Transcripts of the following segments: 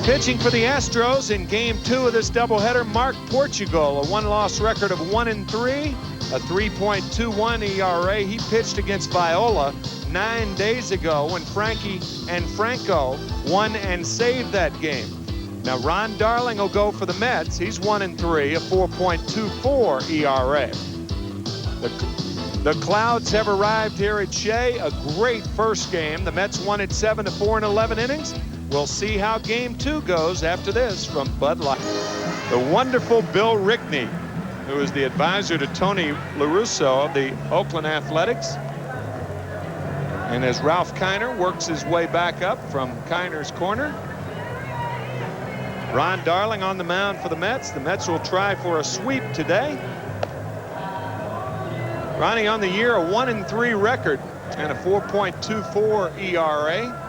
Pitching for the Astros in Game 2 of this doubleheader, Mark Portugal, a one-loss record of 1-3, a 3.21 ERA. He pitched against Viola 9 days ago when Frankie and Franco won and saved that game. Now Ron Darling will go for the Mets. He's 1-3, a 4.24 ERA. The Clouds have arrived here at Shea. A great first game. The Mets won it 7-4 in 11 innings. We'll see how Game 2 goes after this from Bud Light. The wonderful Bill Rickney, who is the advisor to Tony La Russa of the Oakland Athletics. And as Ralph Kiner works his way back up from Kiner's corner, Ron Darling on the mound for the Mets. The Mets will try for a sweep today. Ronnie on the year, a 1-3 record and a 4.24 ERA.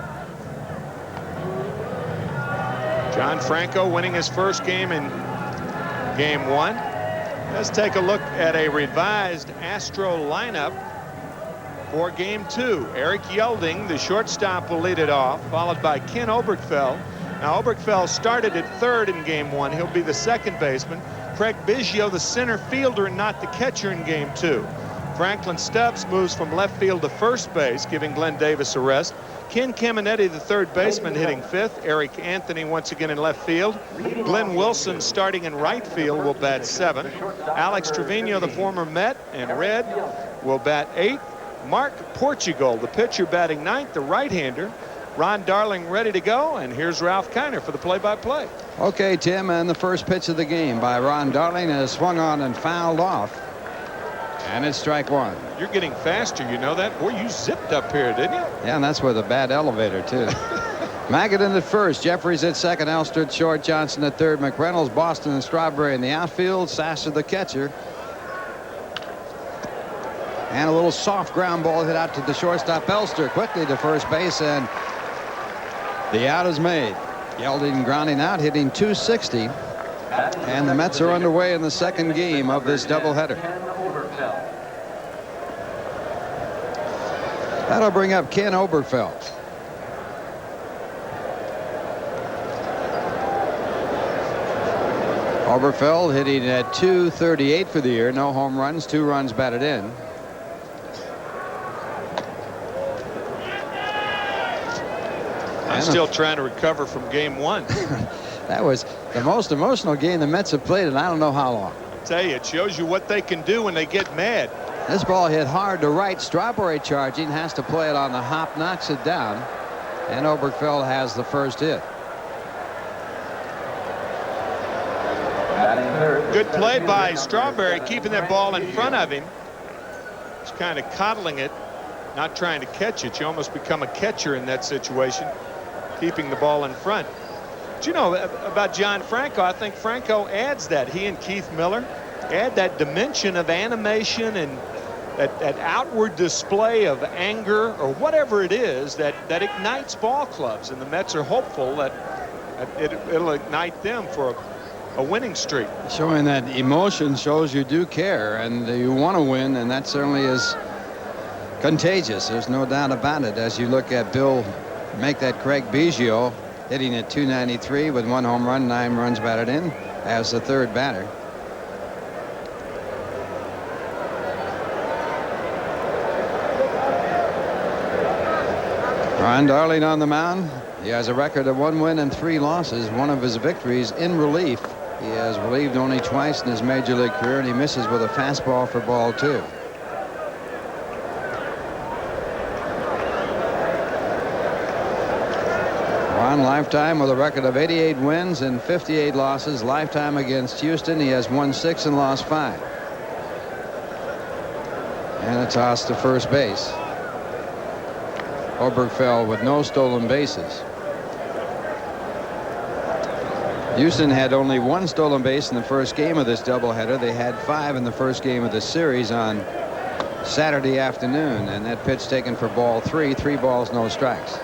John Franco winning his first game in Game 1. Let's take a look at a revised Astro lineup for Game 2. Eric Yelding, the shortstop, will lead it off, followed by Ken Oberkfell. Now Oberkfell started at third in Game 1. He'll be the second baseman. Craig Biggio, the center fielder and not the catcher in Game 2. Franklin Stubbs moves from left field to first base, giving Glenn Davis a rest. Ken Caminetti, the third baseman, hitting fifth. Eric Anthony once again in left field. Glenn Wilson starting in right field will bat seventh. Alex Trevino, the former Met and Red, will bat eighth. Mark Portugal, the pitcher, batting ninth, the right-hander. Ron Darling ready to go, and here's Ralph Kiner for the play-by-play. Okay, Tim, and the first pitch of the game by Ron Darling is swung on and fouled off. And it's strike one. You're getting faster, you know that? Boy, you zipped up here, didn't you? Yeah, and that's with a bad elevator, too. Mackey at first, Jerreries at second, Elster at short, Johnson at third, McReynolds, Boston, and Strawberry in the outfield, Sasser the catcher. And a little soft ground ball hit out to the shortstop, Elster quickly to first base, and the out is made. Yelding grounding out, hitting .260. And the Mets are underway in the second game of this doubleheader. That'll bring up Ken Oberkfell. Oberkfell hitting at .238 for the year. No home runs, 2 runs batted in. I'm still trying to recover from Game 1. That was the most emotional game the Mets have played in I don't know how long. I tell you, it shows you what they can do when they get mad. This ball hit hard to right. Strawberry charging, has to play it on the hop, knocks it down, and Oberkfell has the first hit. Good play by Strawberry, keeping that ball in front of him. He's kind of coddling it, not trying to catch it. You almost become a catcher in that situation, keeping the ball in front. But you know about John Franco, I think Franco adds that. He and Keith Miller add that dimension of animation and that outward display of anger or whatever it is that ignites ball clubs, and the Mets are hopeful that it'll ignite them for a winning streak. Showing that emotion shows you do care and you want to win, and that certainly is contagious. There's no doubt about it. As you look at Bill make that Craig Biggio hitting at .293 with 1 home run, 9 runs batted in as the third batter. Ron Darling on the mound. He has a record of 1 win and 3 losses. One of his victories in relief. He has relieved only twice in his major league career, and he misses with a fastball for ball 2. Ron, lifetime with a record of 88 wins and 58 losses. Lifetime against Houston, he has won 6 and lost 5. And a toss to first base. Oberkfell with no stolen bases. Houston had only 1 stolen base in the first game of this doubleheader. They had 5 in the first game of the series on Saturday afternoon, and that pitch taken for ball 3. 3 balls, no strikes.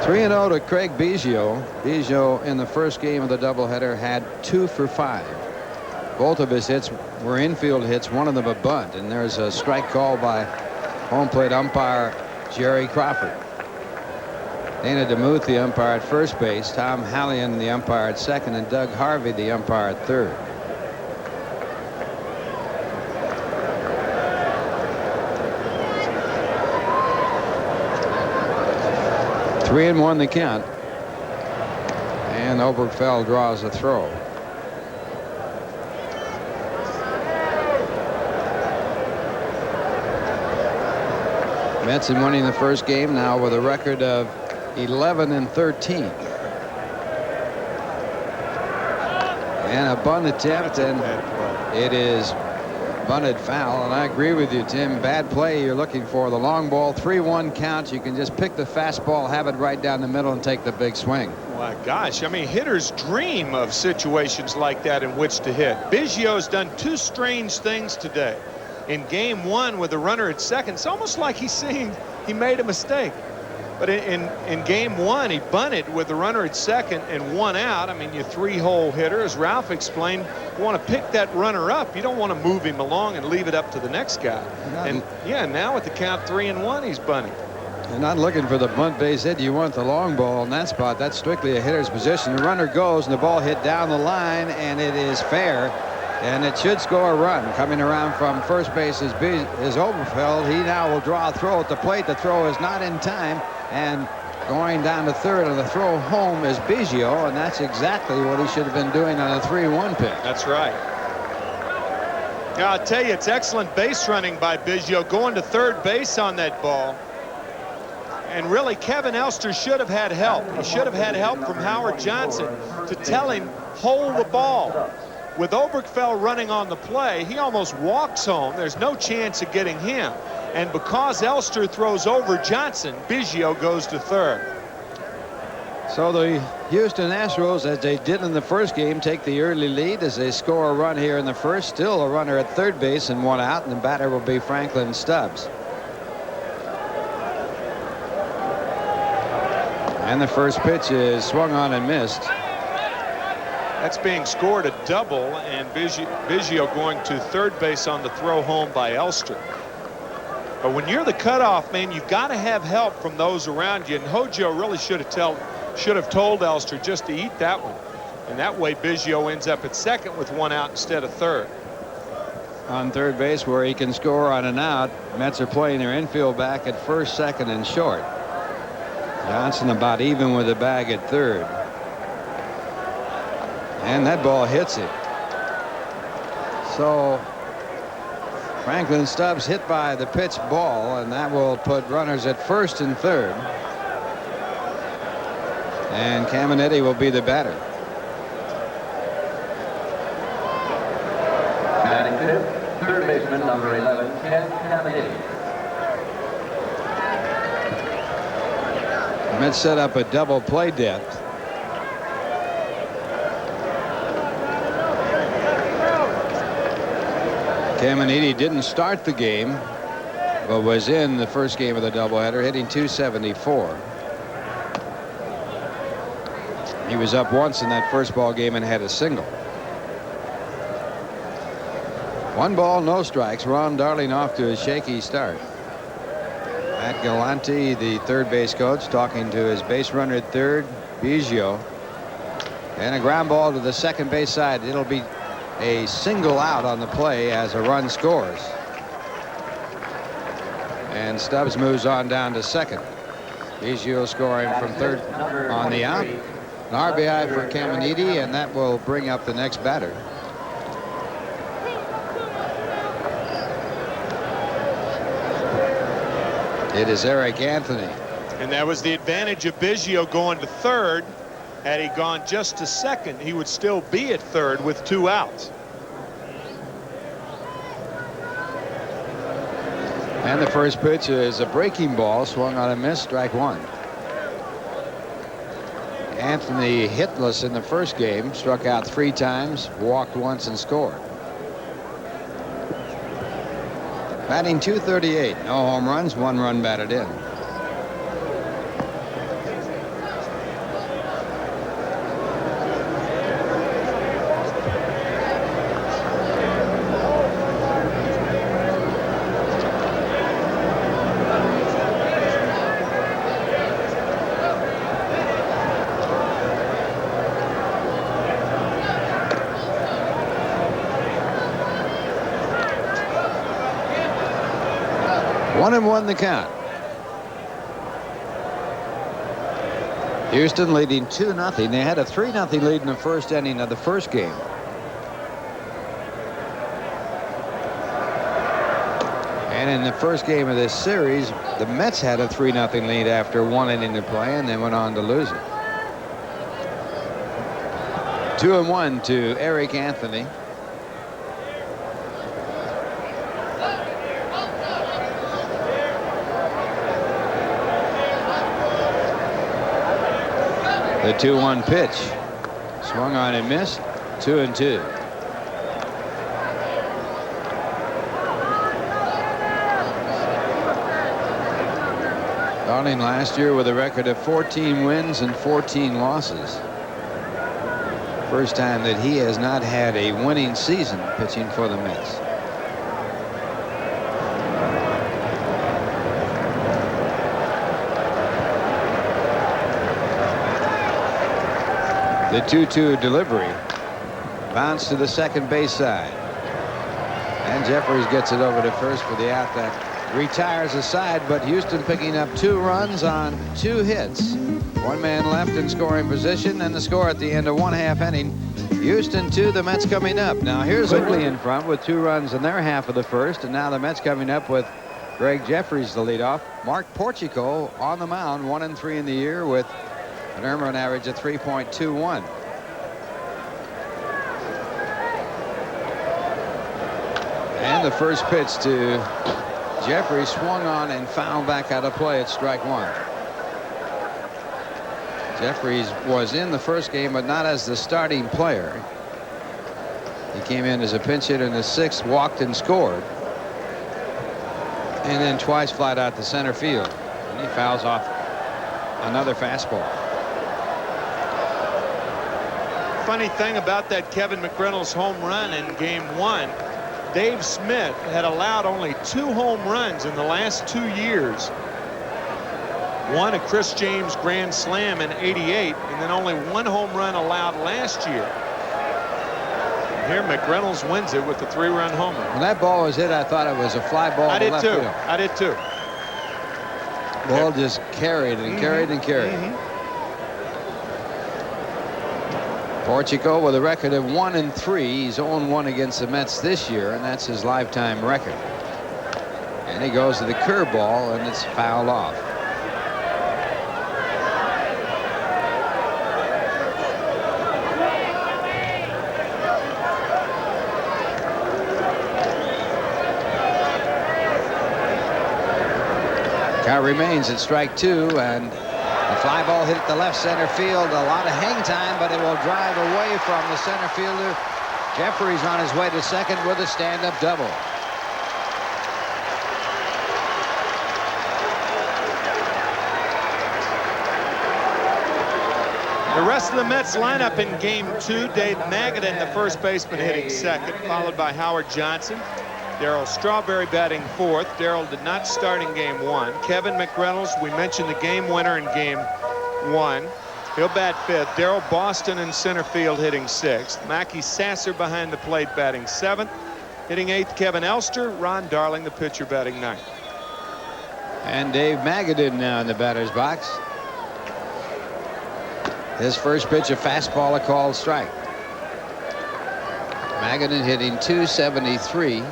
.3-0 to Craig Biggio. Biggio in the first game of the doubleheader had 2 for 5. Both of his hits were infield hits, one of them a bunt, and there's a strike call by Home plate umpire Jerry Crawford. Dana DeMuth, the umpire at first base. Tom Hallion, the umpire at second, and Doug Harvey, the umpire at third. Three and one the count. And Obergefell draws a throw. Mets in winning the first game now with a record of 11-13. And a bunt attempt, and it is bunted foul. And I agree with you, Tim. Bad play. You're looking for the long ball. 3-1 count. You can just pick the fastball, have it right down the middle, and take the big swing. My gosh, I mean, hitters dream of situations like that in which to hit. Biggio's done two strange things today. In game one with the runner at second, it's almost like he's saying he made a mistake. But in game one, he bunted with the runner at second and one out. I mean, you three-hole hitter, as Ralph explained, you want to pick that runner up. You don't want to move him along and leave it up to the next guy. And yeah, now with the count 3-1, he's bunting. You're not looking for the bunt base hit. You want the long ball in that spot. That's strictly a hitter's position. The runner goes, and the ball hit down the line, and it is fair. And it should score a run. Coming around from first base is Obergefell. He now will draw a throw at the plate. The throw is not in time. And going down to third on the throw home is Biggio. And that's exactly what he should have been doing on a 3-1 pitch. That's right. Yeah, I'll tell you, it's excellent base running by Biggio, going to third base on that ball. And really, Kevin Elster should have had help. He should have had help from Howard Johnson to tell him, hold the ball. With Obergefell running on the play, he almost walks home. There's no chance of getting him. And because Elster throws over Johnson, Biggio goes to third. So the Houston Astros, as they did in the first game, take the early lead as they score a run here in the first. Still a runner at third base and one out, and the batter will be Franklin Stubbs. And the first pitch is swung on and missed. That's being scored a double, and Biggio going to third base on the throw home by Elster. But when you're the cutoff man, you've got to have help from those around you. And Hojo really should have told Elster just to eat that one. And that way Biggio ends up at second with one out instead of third. On third base where he can score on an out, Mets are playing their infield back at first, second, and short. Johnson about even with the bag at third. And that ball hits it. So Franklin Stubbs hit by the pitch ball, and that will put runners at first and third. And Caminetti will be the batter. Batting fifth, third baseman number 11, Ken Caminetti. Mets set up a double play depth. Caminetti didn't start the game, but was in the first game of the doubleheader, hitting .274. He was up once in that first ball game and had a single. 1 ball, no strikes. Ron Darling off to a shaky start. Matt Galante, the third base coach, talking to his base runner at third, Biggio. And a ground ball to the second base side. It'll be a single out on the play as a run scores. And Stubbs moves on down to second. Biggio scoring from third on the out. An RBI for Caminetti, and that will bring up the next batter. It is Eric Anthony. And that was the advantage of Biggio going to third. Had he gone just to second, he would still be at third with 2 outs. And the first pitch is a breaking ball, swung on a miss, strike 1. Anthony hitless in the first game, struck out 3 times, walked once, and scored. Batting .238, no home runs, 1 run batted in. 1-1 the count. Houston leading 2-0. They had a 3-0 lead in the first inning of the first game. And in the first game of this series, the Mets had a 3-0 lead after 1 inning to play and then went on to lose it. 2-1 to Eric Anthony. The 2-1 pitch. Swung on and missed. 2-2. Starting last year with a record of 14 wins and 14 losses. First time that he has not had a winning season pitching for the Mets. The 2-2 delivery. Bounce to the second base side. And Jerreries gets it over to first for the out that retires a side, but Houston picking up 2 runs on 2 hits. 1 man left in scoring position, and the score at the end of 1/2 inning. Houston 2, the Mets coming up. Now here's Oakley in front with 2 runs in their half of the first, and now the Mets coming up with Gregg Jerreries to lead off. Mark Portugal on the mound, 1-3 in the year with an earned run average of 3.21. And the first pitch to Jerreries swung on and fouled back out of play at strike 1. Jerreries was in the first game, but not as the starting player. He came in as a pinch hitter in the 6th, walked and scored. And then twice flat out to center field. And he fouls off another fastball. Funny thing about that Kevin McReynolds home run in game 1, Dave Smith had allowed only 2 home runs in the last 2 years. One a Chris James grand slam in '88, and then only 1 home run allowed last year. And here McReynolds wins it with a 3-run homer. When that ball was hit, I thought it was a fly ball. I to did left too. field. I did too. Ball just carried and carried and carried. Portugal with a record of 1-3. He's 0-1 against the Mets this year, and that's his lifetime record. And he goes to the curveball, and it's fouled off. Count remains at strike 2, and the fly ball hit the left center field. A lot of hang time, but it will drive away from the center fielder. Jerreries on his way to second with a stand-up double. The rest of the Mets lineup in game 2, Dave Magadan, the first baseman, hitting second, followed by Howard Johnson. Darryl Strawberry batting 4th. Darryl did not start in game 1. Kevin McReynolds, we mentioned the game winner in game 1. He'll bat 5th. Darryl Boston in center field hitting 6th. Mackey Sasser behind the plate batting 7th. Hitting 8th, Kevin Elster. Ron Darling, the pitcher, batting 9th. And Dave Magadan now in the batter's box. His first pitch, a fastball, a called strike. Magadan hitting .273.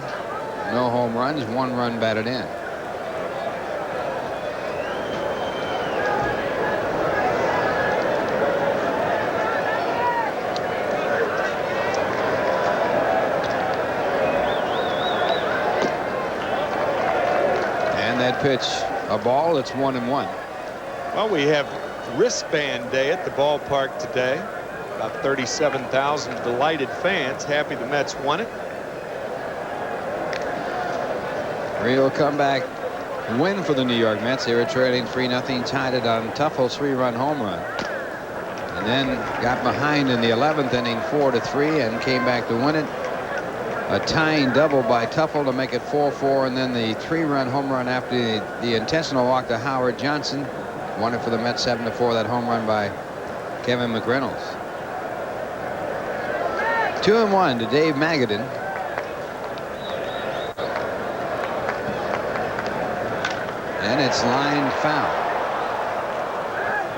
No home runs, 1 run batted in. And that pitch, a ball. It's 1-1. Well, we have wristband day at the ballpark today. About 37,000 delighted fans, happy the Mets won it. Real comeback win for the New York Mets. They were trailing 3-0, tied it on Tuffle's 3-run home run, and then got behind in the 11th inning 4-3 and came back to win it. A tying double by Tuffle to make it 4-4, and then the 3-run home run after the intentional walk to Howard Johnson won it for the Mets 7-4. That home run by Kevin McReynolds. 2-1 to Dave Magadan. And it's line foul.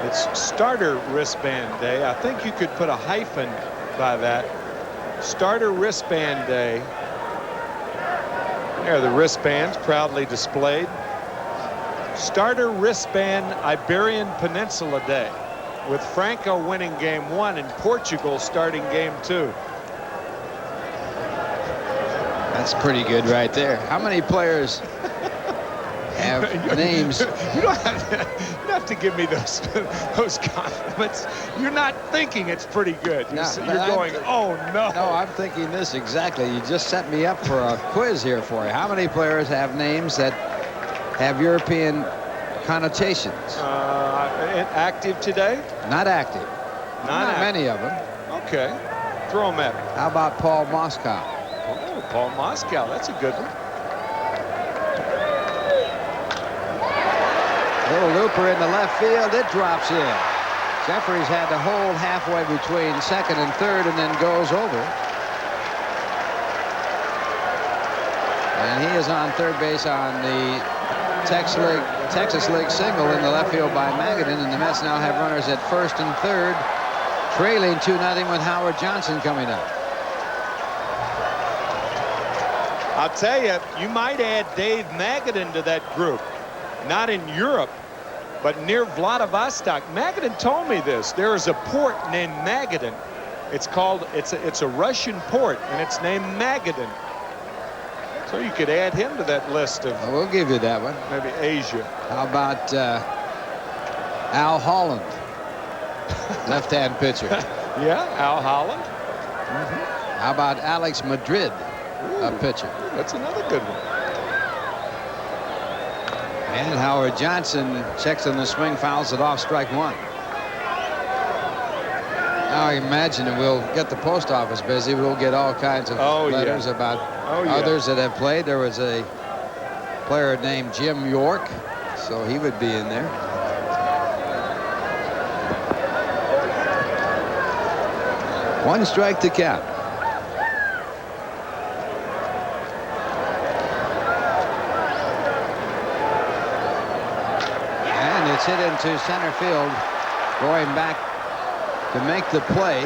It's starter wristband day. I think you could put a hyphen by that. Starter wristband day. There are the wristbands proudly displayed. Starter wristband Iberian Peninsula Day, with Franco winning game 1 and Portugal starting game 2. That's pretty good right there. How many players have names? You don't have to give me those compliments. You're not thinking it's pretty good. You're going, oh no. No, I'm thinking this exactly. You just set me up for a quiz here for you. How many players have names that have European connotations? Active today? Not active. Not many of them. Okay. Throw them at me. How about Paul Moscow? Oh, Paul Moscow. That's a good one. Little looper in the left field. It drops in. Jerreries had to hold halfway between second and third and then goes over. And he is on third base on the Texas League single in the left field by Magadan, and the Mets now have runners at first and third, trailing 2-0 with Howard Johnson coming up. I'll tell you, you might add Dave Magadan to that group. Not in Europe, but near Vladivostok. Magadan told me this. There is a port named Magadan. It's a Russian port, and it's named Magadan. So you could add him to that list of. We'll give you that one. Maybe Asia. How about Al Holland, left-hand pitcher? Yeah, Al Holland. How about Alex Madrid, a pitcher? That's another good one. And Howard Johnson checks on the swing, fouls it off, strike one. Now I imagine we'll get the post office busy. We'll get all kinds of letters about others that have played. There was a player named Jim York, so he would be in there. One strike to count. And it's hit into center field, going back to make the play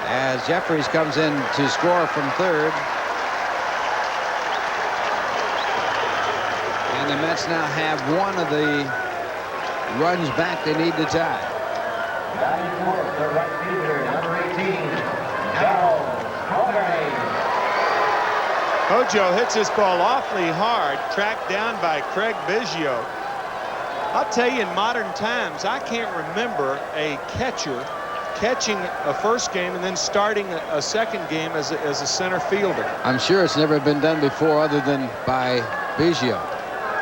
as Jerreries comes in to score from third. And the Mets now have one of the runs back they need to tie. The right fielder, number 18, Darryl. Hojo hits this ball awfully hard, tracked down by Craig Biggio. I'll tell you, in modern times, I can't remember a catcher catching a first game and then starting a second game as a center fielder. I'm sure it's never been done before other than by Biggio.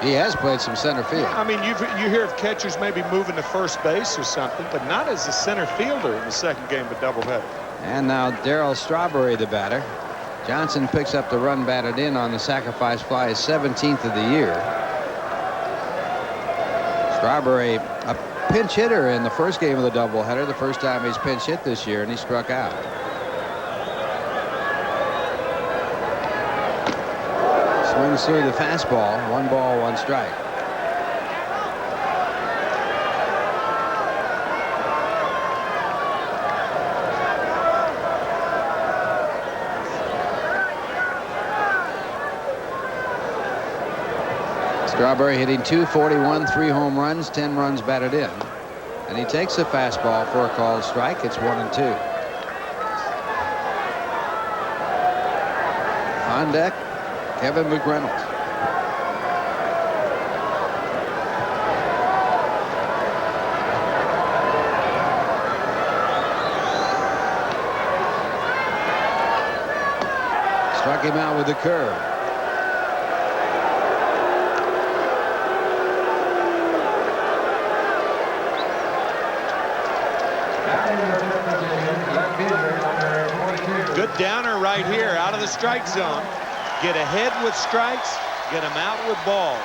He has played some center field. I mean, you hear of catchers maybe moving to first base or something, but not as a center fielder in the second game of a doubleheader. And now Darryl Strawberry, the batter. Johnson picks up the run batted in on the sacrifice fly, his 17th of the year. Strawberry, a pinch hitter in the first game of the doubleheader, the first time he's pinch hit this year, and he struck out. Swings through the fastball, 1 ball, 1 strike. Strawberry hitting .241, 3 home runs, 10 runs batted in. And he takes the fastball for a called strike. It's 1-2. On deck, Kevin McReynolds. Struck him out with the curve. Good downer right here out of the strike zone. Get ahead with strikes, get them out with balls.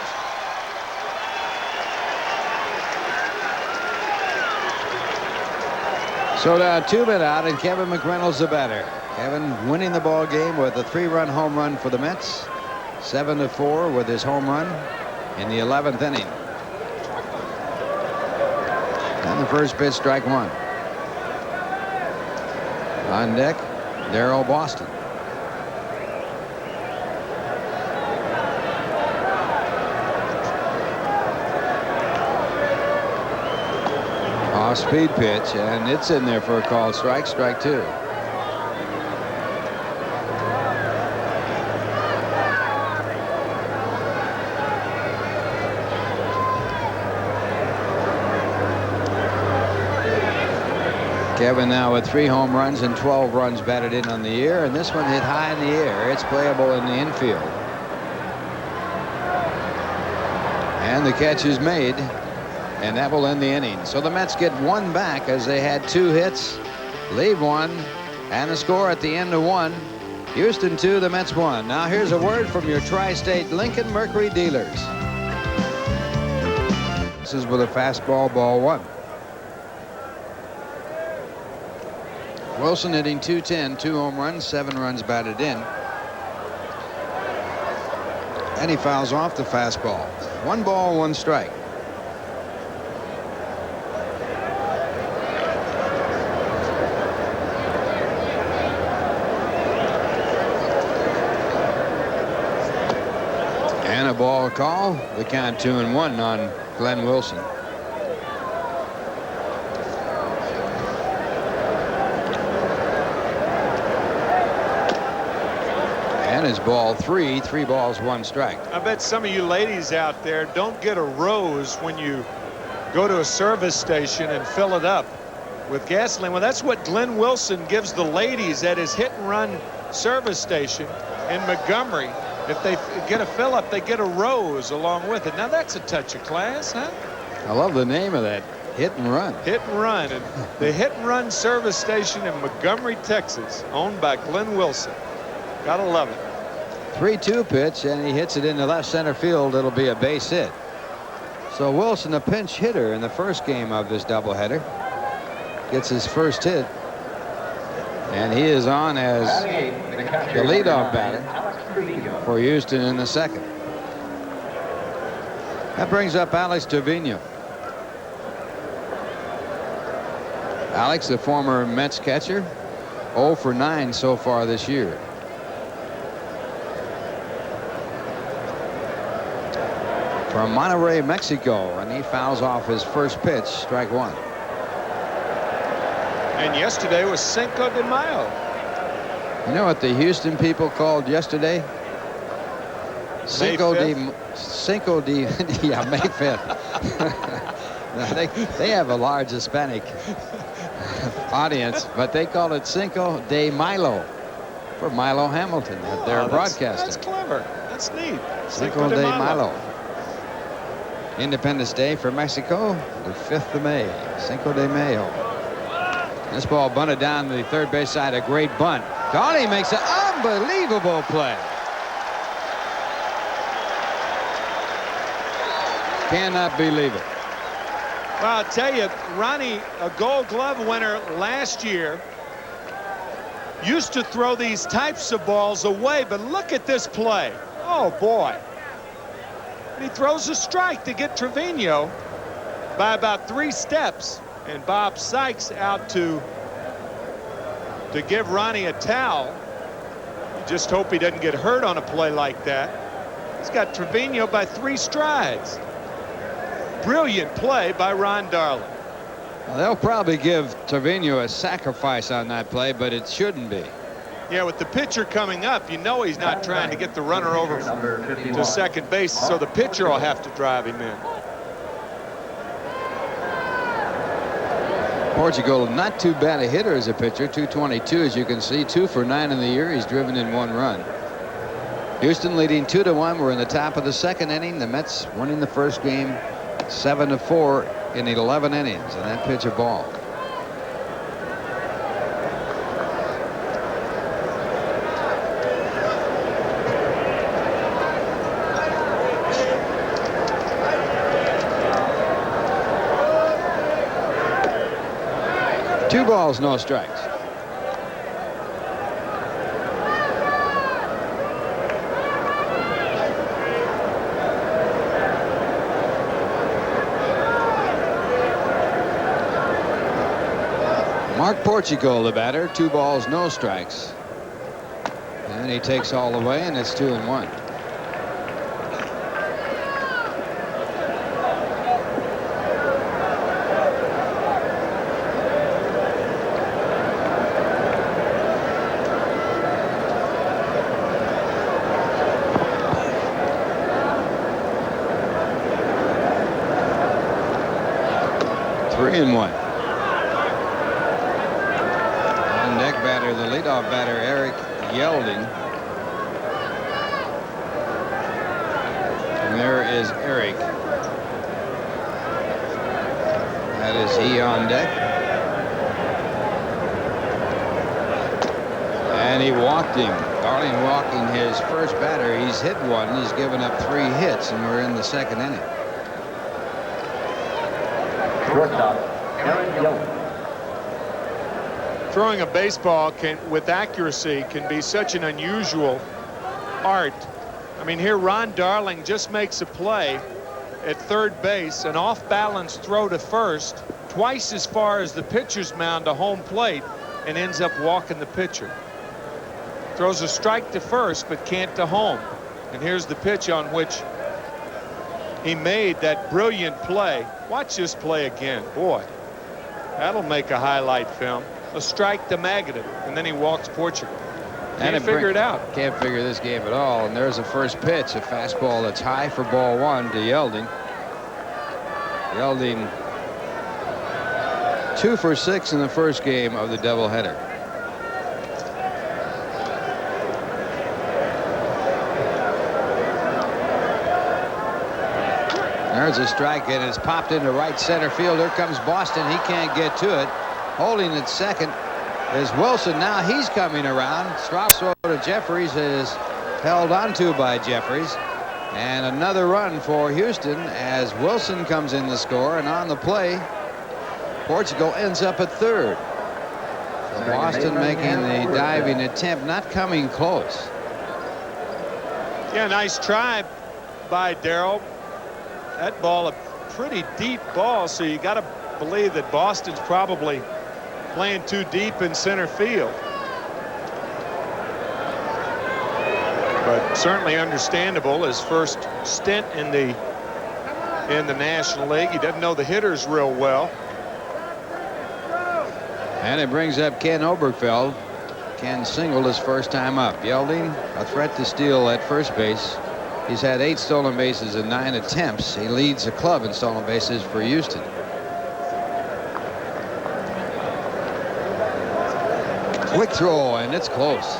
So now 2 men out, and Kevin McReynolds the batter. Kevin winning the ball game with a 3-run home run for the Mets. 7-4 with his home run in the 11th inning. And the first pitch, strike one. On deck, Darryl Boston. Off-speed pitch, and it's in there for a called strike. Strike two. Kevin now with 3 home runs and 12 runs batted in on the year, and this one hit high in the air. It's playable in the infield. And the catch is made, and that will end the inning. So the Mets get one back as they had 2 hits, leave one, and a score at the end of 1. Houston 2, the Mets 1. Now here's a word from your Tri-State Lincoln Mercury dealers. This is with a fastball, ball 1. Wilson hitting .210, 2 home runs, 7 runs batted in. And he fouls off the fastball. 1 ball, 1 strike. And a ball call. The count 2-1 on Glenn Wilson. And it's ball 3, 3 balls, 1 strike. I bet some of you ladies out there don't get a rose when you go to a service station and fill it up with gasoline. Well, that's what Glenn Wilson gives the ladies at his hit and run service station in Montgomery. If they get a fill up, they get a rose along with it. Now that's a touch of class, huh? I love the name of that, hit and run. Hit and run. And the hit and run service station in Montgomery, Texas, owned by Glenn Wilson. Gotta love it. 3-2 pitch, and he hits it into left center field. It'll be a base hit. So Wilson, a pinch hitter in the first game of this doubleheader, gets his first hit, and he is on as the leadoff batter for Houston in the second. That brings up Alex Trevino. Alex, the former Mets catcher, 0 for 9 so far this year. From Monterrey, Mexico, and he fouls off his first pitch, strike 1. And yesterday was Cinco de Mayo. You know what the Houston people called yesterday? Cinco de yeah, May 5th. they have a large Hispanic audience, but they call it Cinco de Milo for Milo Hamilton at their broadcasting. That's clever. That's neat. Cinco de Milo. Independence Day for Mexico, the 5th of May, Cinco de Mayo. This ball bunted down the third base side, a great bunt. Donnie makes an unbelievable play. Cannot believe it. Well, I'll tell you, Ronnie, a Gold Glove winner last year, used to throw these types of balls away, but look at this play. Oh, boy. He throws a strike to get Trevino by about 3 steps, and Bob Sykes out to give Ronnie a towel. You just hope he doesn't get hurt on a play like that. He's got Trevino by 3 strides. Brilliant play by Ron Darling. Well, they'll probably give Trevino a sacrifice on that play, but it shouldn't be. Yeah, with the pitcher coming up, you know he's not trying to get the runner over to second base, so the pitcher will have to drive him in. Portugal, not too bad a hitter as a pitcher, 222 as you can see, 2 for 9 in the year. He's driven in 1 run. Houston leading 2-1. We're in the top of the second inning. The Mets winning the first game 7-4 in 11 innings, and that pitch a ball. Two balls, no strikes. Mark Portugal, the batter. 2 balls, no strikes. And he takes all the way, and it's 2-1. On deck batter, the leadoff batter, Eric Yelding. And there is Eric. That is he on deck. And he walked him. Darling walking his first batter. He's hit one. He's given up 3 hits, and we're in the 2nd inning. Throwing a baseball with accuracy can be such an unusual art. I mean, here Ron Darling just makes a play at third base, an off-balance throw to first, twice as far as the pitcher's mound to home plate, and ends up walking the pitcher. Throws a strike to first, but can't to home. And here's the pitch on which he made that brilliant play. Watch this play again. Boy, that'll make a highlight film. A strike to Magadan, and then he walks Portugal. Can't figure it out. Can't figure this game at all. And there's the first pitch, a fastball that's high for ball 1 to Yelding. Yelding 2 for 6 in the first game of the doubleheader. There's a strike, and it's popped into right center field. Here comes Boston. He can't get to it. Holding at second is Wilson. Now he's coming around. Strauss throw to Jerreries is held onto by Jerreries. And another run for Houston as Wilson comes in to score. And on the play, Portugal ends up at third. So Boston making the diving attempt, not coming close. Yeah, nice try by Darryl. That ball, a pretty deep ball, so you got to believe that Boston's probably playing too deep in center field. But certainly understandable. His first stint in the National League. He doesn't know the hitters real well. And it brings up Ken Obergefell. Ken singled his first time up. Yelding, a threat to steal at first base. He's had 8 stolen bases in 9 attempts. He leads the club in stolen bases for Houston. Quick throw, and it's close.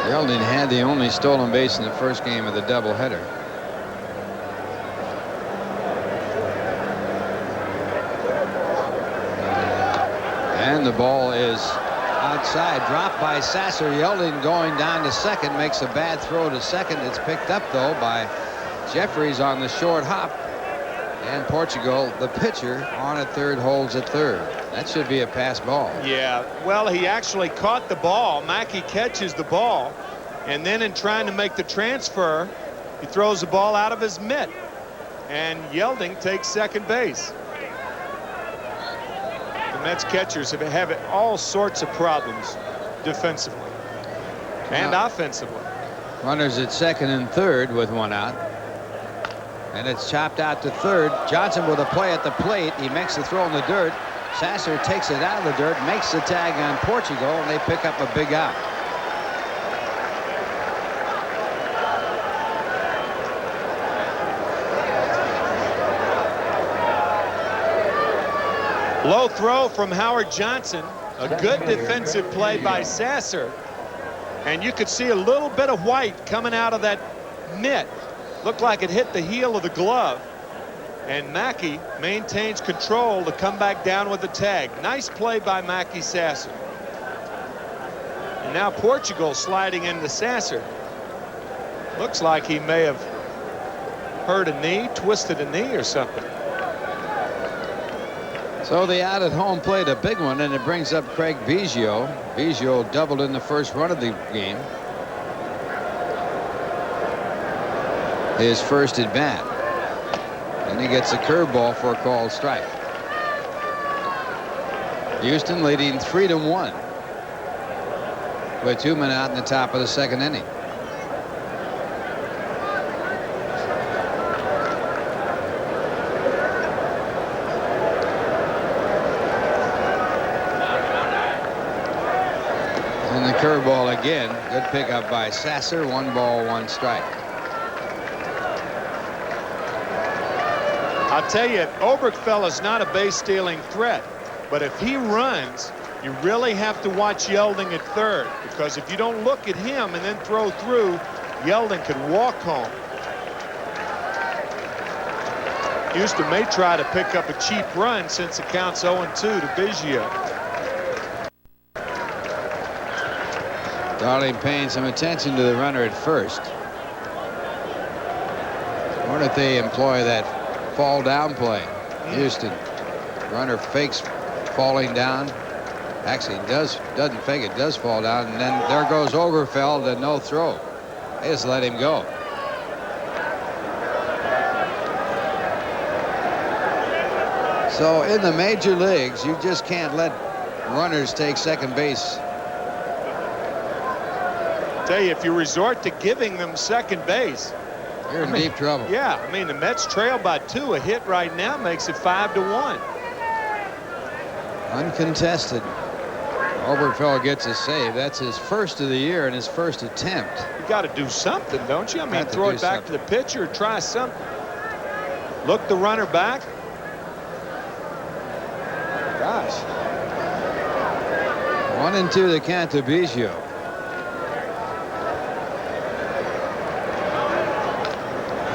Yelding had the only stolen base in the first game of the doubleheader. And the ball is outside, dropped by Sasser. Yelding going down to second, makes a bad throw to second. It's picked up though by Jerreries on the short hop. And Portugal, the pitcher, on at third, holds at third. That should be a pass ball. Yeah, well, he actually caught the ball. Mackey catches the ball, and then in trying to make the transfer, he throws the ball out of his mitt, and Yelding takes second base. The Mets catchers have all sorts of problems defensively and offensively. Runners at second and third with 1 out. And it's chopped out to third. Johnson with a play at the plate. He makes the throw in the dirt. Sasser takes it out of the dirt, makes the tag on Portugal, and they pick up a big out. Low throw from Howard Johnson. A good defensive play by Sasser. And you could see a little bit of white coming out of that mitt. Looked like it hit the heel of the glove. And Mackey maintains control to come back down with the tag. Nice play by Mackey Sasser. And now Portugal sliding into Sasser. Looks like he may have hurt a knee, twisted a knee or something. So the out at home plate, a big one, and it brings up Craig Biggio. Biggio doubled in the first run of the game. His first at bat. And he gets a curveball for a called strike. Houston leading 3-1 with 2 men out in the top of the second inning. And the curveball again. Good pickup by Sasser. 1 ball, 1 strike. I'll tell you, Oberkfell is not a base stealing threat, but if he runs, you really have to watch Yelding at third, because if you don't look at him and then throw through, Yelding could walk home. Houston may try to pick up a cheap run since it counts 0-2 to Biggio. Darling paying some attention to the runner at first. I wonder if they employ that fall down play. Houston. Runner fakes falling down. Actually doesn't fake it, does fall down, and then there goes Oberkfell and no throw. They just let him go. So in the major leagues, you just can't let runners take second base. Tell you, if you resort to giving them second base, you're in deep trouble. Yeah, I mean, the Mets trail by 2. A hit right now makes it 5-1. Uncontested. Oberkfell gets a save. That's his first of the year and his first attempt. You got to do something, don't you? I mean, throw it back to the pitcher or try something. Look the runner back. Gosh. 1-2 the count to Biggio.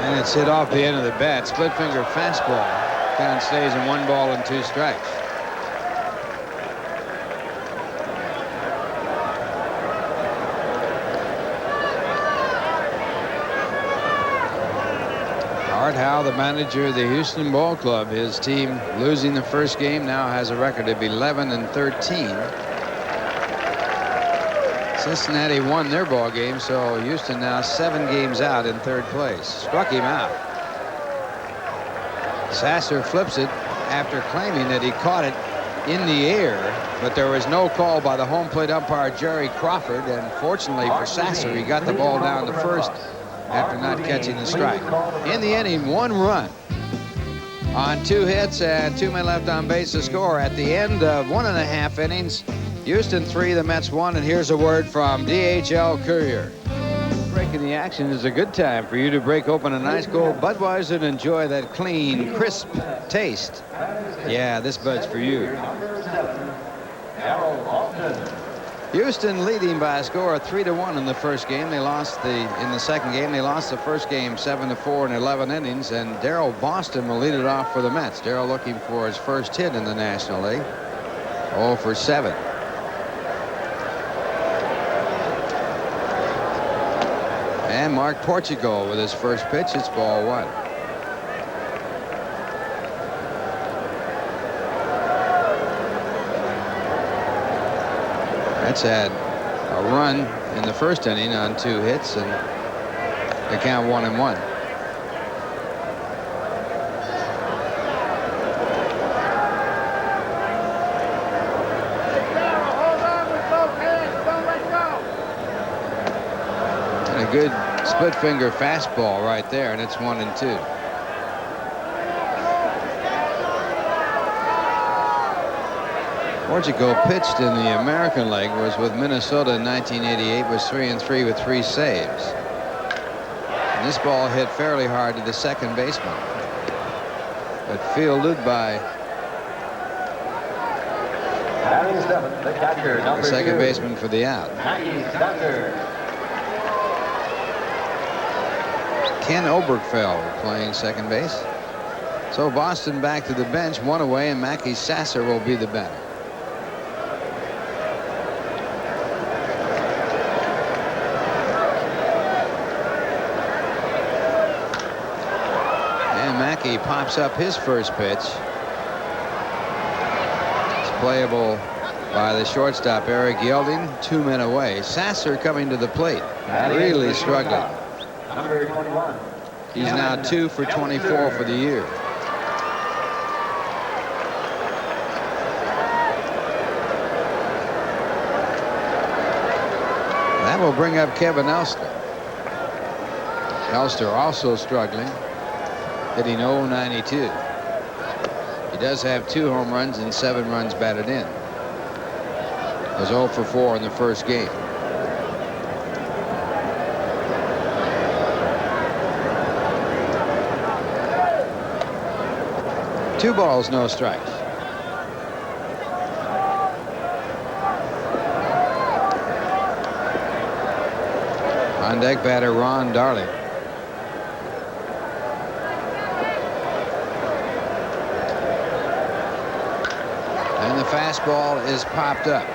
And it's hit off the end of the bat. Split finger fastball. Count stays in 1 ball and 2 strikes. Art Howe, the manager of the Houston Ball Club, his team losing the first game, now has a record of 11-13. Cincinnati won their ball game, so Houston now 7 games out in 3rd place. Struck him out. Sasser flips it after claiming that he caught it in the air, but there was no call by the home plate umpire Jerry Crawford, and fortunately for Sasser, he got the ball down to first after not catching the strike. In the inning, 1 run on 2 hits and 2 men left on base to score. At the end of 1.5 innings, Houston 3, the Mets 1, and here's a word from DHL Courier. Breaking the action is a good time for you to break open a nice cold Budweiser and enjoy that clean, crisp taste. Yeah, this Bud's for you. Houston leading by a score of 3-1 in the first game. They lost in the second game. They lost the first game 7-4 in 11 innings, and Darryl Boston will lead it off for the Mets. Darryl looking for his first hit in the National League. 0 for 7. And Mark Portugal with his first pitch. It's ball 1. That's had a run in the first inning on 2 hits, and they count 1-1. And a good split finger fastball right there, and it's 1-2. Portugal pitched in the American League, was with Minnesota in 1988, was 3-3 with 3 saves. And this ball hit fairly hard to the second baseman, but fielded by the catcher, the second baseman for the out. Sasser. Ken Oberkfell playing second base. So Boston back to the bench, 1 away, and Mackey Sasser will be the batter. Mackey pops up his first pitch. It's playable by the shortstop Eric Yelding. 2 men away. Sasser coming to the plate, really struggling. Number 21. He's now 2 for 24 for the year. That will bring up Kevin Elster. Elster also struggling, hitting .092. He does have 2 home runs and 7 runs batted in. Was 0 for 4 in the first game. Two balls, no strikes. On deck batter Ron Darling. And the fastball is popped up.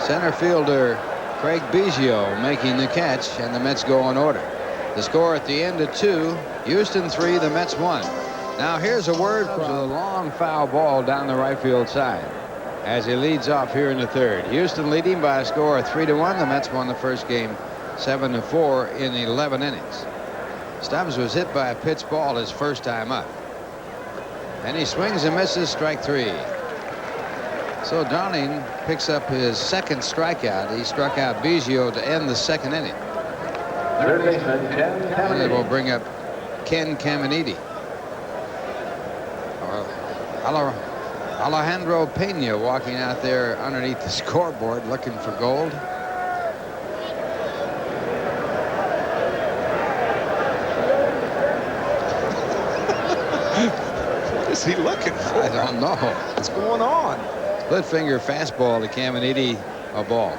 Center fielder Craig Biggio making the catch, and the Mets go in order. The score at the end of 2, Houston 3, the Mets 1. Now here's a word from a long foul ball down the right field side as he leads off here in the third. Houston leading by a score of 3-1. The Mets won the first game 7-4 in 11 innings. Stubbs was hit by a pitch ball his first time up. And he swings and misses, strike 3. So Darling picks up his second strikeout. He struck out Biggio to end the second inning. Third baseman, Ken And it will Caminiti. bring up Ken Caminiti. Alejandro Pena walking out there underneath the scoreboard looking for gold. What is he looking for? I don't know. What's going on? Split finger fastball to Caminiti, a ball.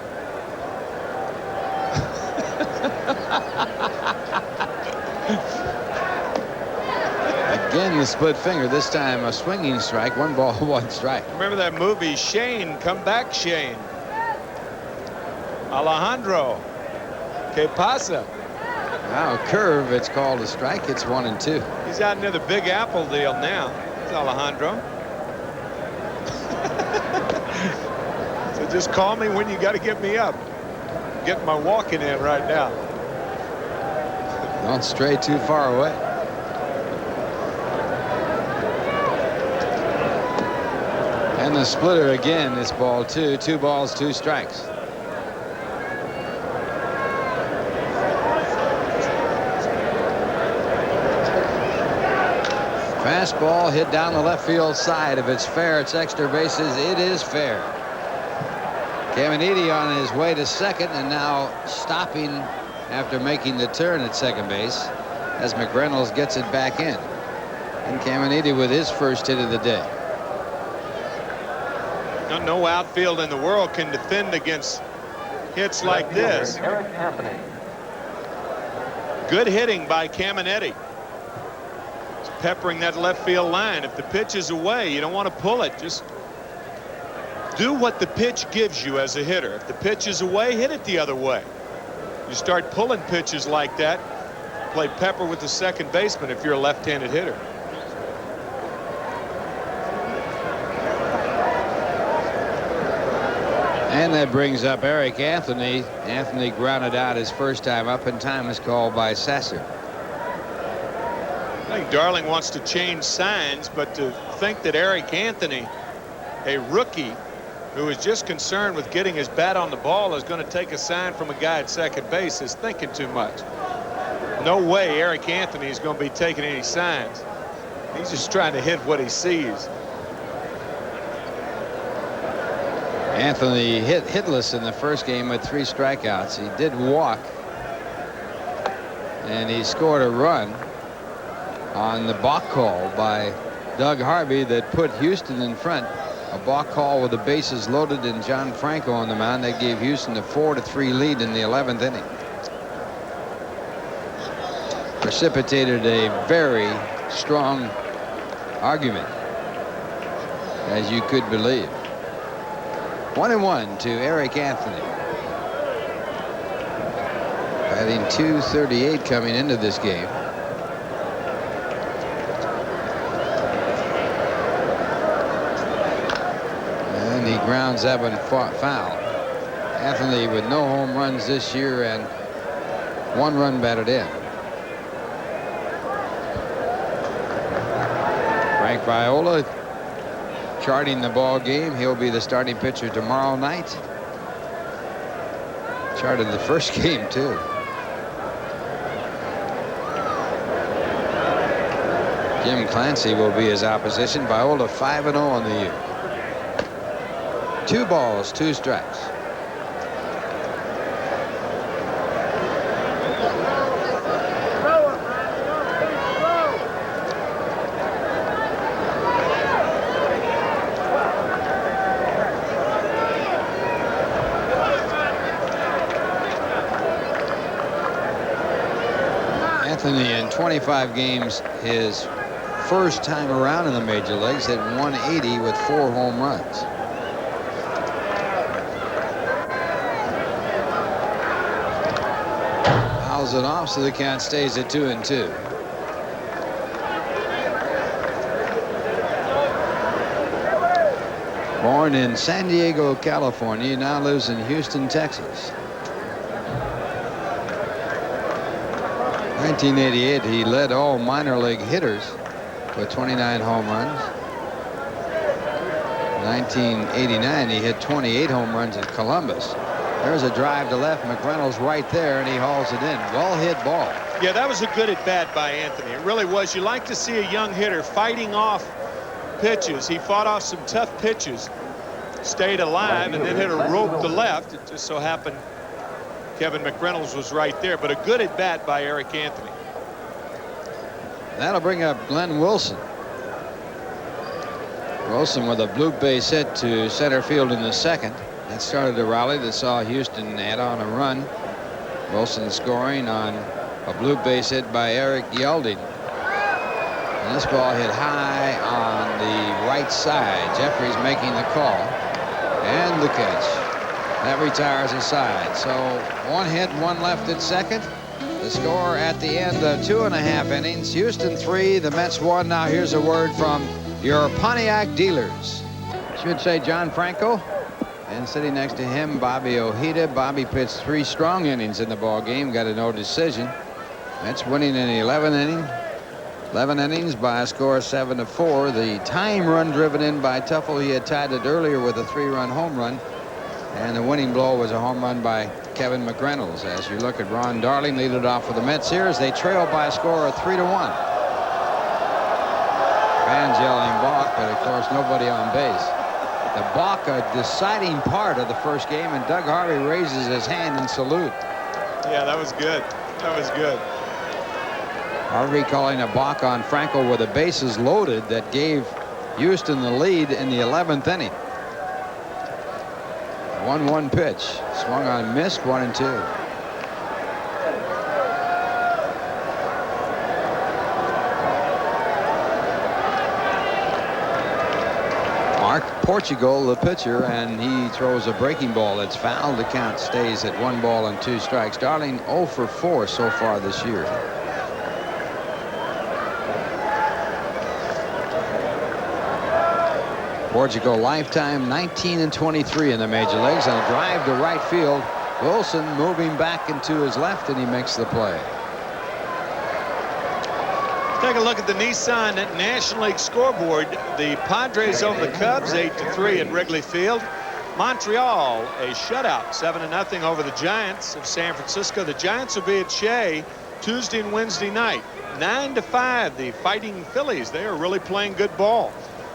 Again, the split finger, this time a swinging strike, 1 ball, 1 strike. Remember that movie, Shane? Come back, Shane. Alejandro. Que pasa? Now a curve, it's called a strike. It's 1 and 2. He's out near the Big Apple deal now. It's Alejandro. So just call me when you got to get me up. I'm getting my walking in right now. Don't stray too far away. And the splitter again, it's ball 2. 2 balls, 2 strikes. Fastball hit down the left field side. If it's fair, it's extra bases. It is fair. Caminiti on his way to second and now stopping after making the turn at second base as McReynolds gets it back in. And Caminiti with his first hit of the day. No outfield in the world can defend against hits like this. Eric Anthony. Good hitting by Caminiti. He's peppering that left field line. If the pitch is away, you don't want to pull it. Just do what the pitch gives you as a hitter. If the pitch is away, hit it the other way. You start pulling pitches like that, play pepper with the second baseman if you're a left-handed hitter. And that brings up Eric Anthony. Anthony grounded out his first time up, and time is called by Sasser. I think Darling wants to change signs, but to think that Eric Anthony, a rookie who is just concerned with getting his bat on the ball, is going to take a sign from a guy at second base is thinking too much. No way Eric Anthony is going to be taking any signs. He's just trying to hit what he sees. Anthony hit hitless in the first game with 3 strikeouts. He did walk, and he scored a run on the balk call by Doug Harvey that put Houston in front. A balk call with the bases loaded and John Franco on the mound. That gave Houston a 4-3 lead in the 11th inning. Precipitated a very strong argument, as you could believe. 1-1 to Eric Anthony. Batting .238 coming into this game. And he grounds that one foul. Anthony with no home runs this year and 1 run batted in. Frank Viola charting the ball game. He'll be the starting pitcher tomorrow night. Charted the first game too. Jim Clancy will be his opposition. Viola 5-0 on the year. 2 balls, 2 strikes. Anthony in 25 games, his first time around in the major leagues, hit 180 with 4 home runs. Fouls it off, so the count stays at 2-2. Born in San Diego, California, he now lives in Houston, Texas. 1988, he led all minor league hitters with 29 home runs. 1989, he hit 28 home runs at Columbus. There's a drive to left. McReynolds right there, and he hauls it in. Well hit ball. Yeah, that was a good at bat by Anthony. It really was. You like to see a young hitter fighting off pitches. He fought off some tough pitches, stayed alive, and then hit a rope to left. It just so happened Kevin McReynolds was right there, but a good at bat by Eric Anthony. That'll bring up Glenn Wilson. Wilson with a bloop base hit to center field in the second. That started a rally that saw Houston add on a run. Wilson scoring on a bloop base hit by Eric Yelding. And this ball hit high on the right side. Jerreries making the call. And the catch. That retires a side. So 1 hit, 1 left at second. The score at the end of 2.5 innings. Houston 3, the Mets 1. Now here's a word from your Pontiac dealers. Should say John Franco. And sitting next to him, Bobby Ojeda. Bobby pitched 3 strong innings in the ball game. Got a no decision. Mets winning in the 11th inning. 11 innings by a score of 7-4. The time run driven in by Tuffle. He had tied it earlier with a 3-run home run. And the winning blow was a home run by Kevin McReynolds. As you look at Ron Darling lead it off for the Mets here as they trail by a score of 3-1. Fans yelling balk, but of course nobody on base. The balk, a deciding part of the first game, and Doug Harvey raises his hand in salute. Yeah, that was good. That was good. Harvey calling a balk on Franco with the bases loaded that gave Houston the lead in the 11th inning. 1-1 pitch. Swung on, missed, 1-2. Mark Portugal, the pitcher, and he throws a breaking ball that's fouled. The count stays at 1 ball and 2 strikes. Darling 0 for 4 so far this year. Portugal lifetime 19-23 in the major leagues, and a drive to right field. Wilson moving back into his left, and he makes the play. Take a look at the Nissan National League scoreboard. The Padres over the Cubs 8-3 at Wrigley Field. Montreal a shutout 7-0 over the Giants of San Francisco. The Giants will be at Shea Tuesday and Wednesday night. 9-5 the Fighting Phillies. They are really playing good ball.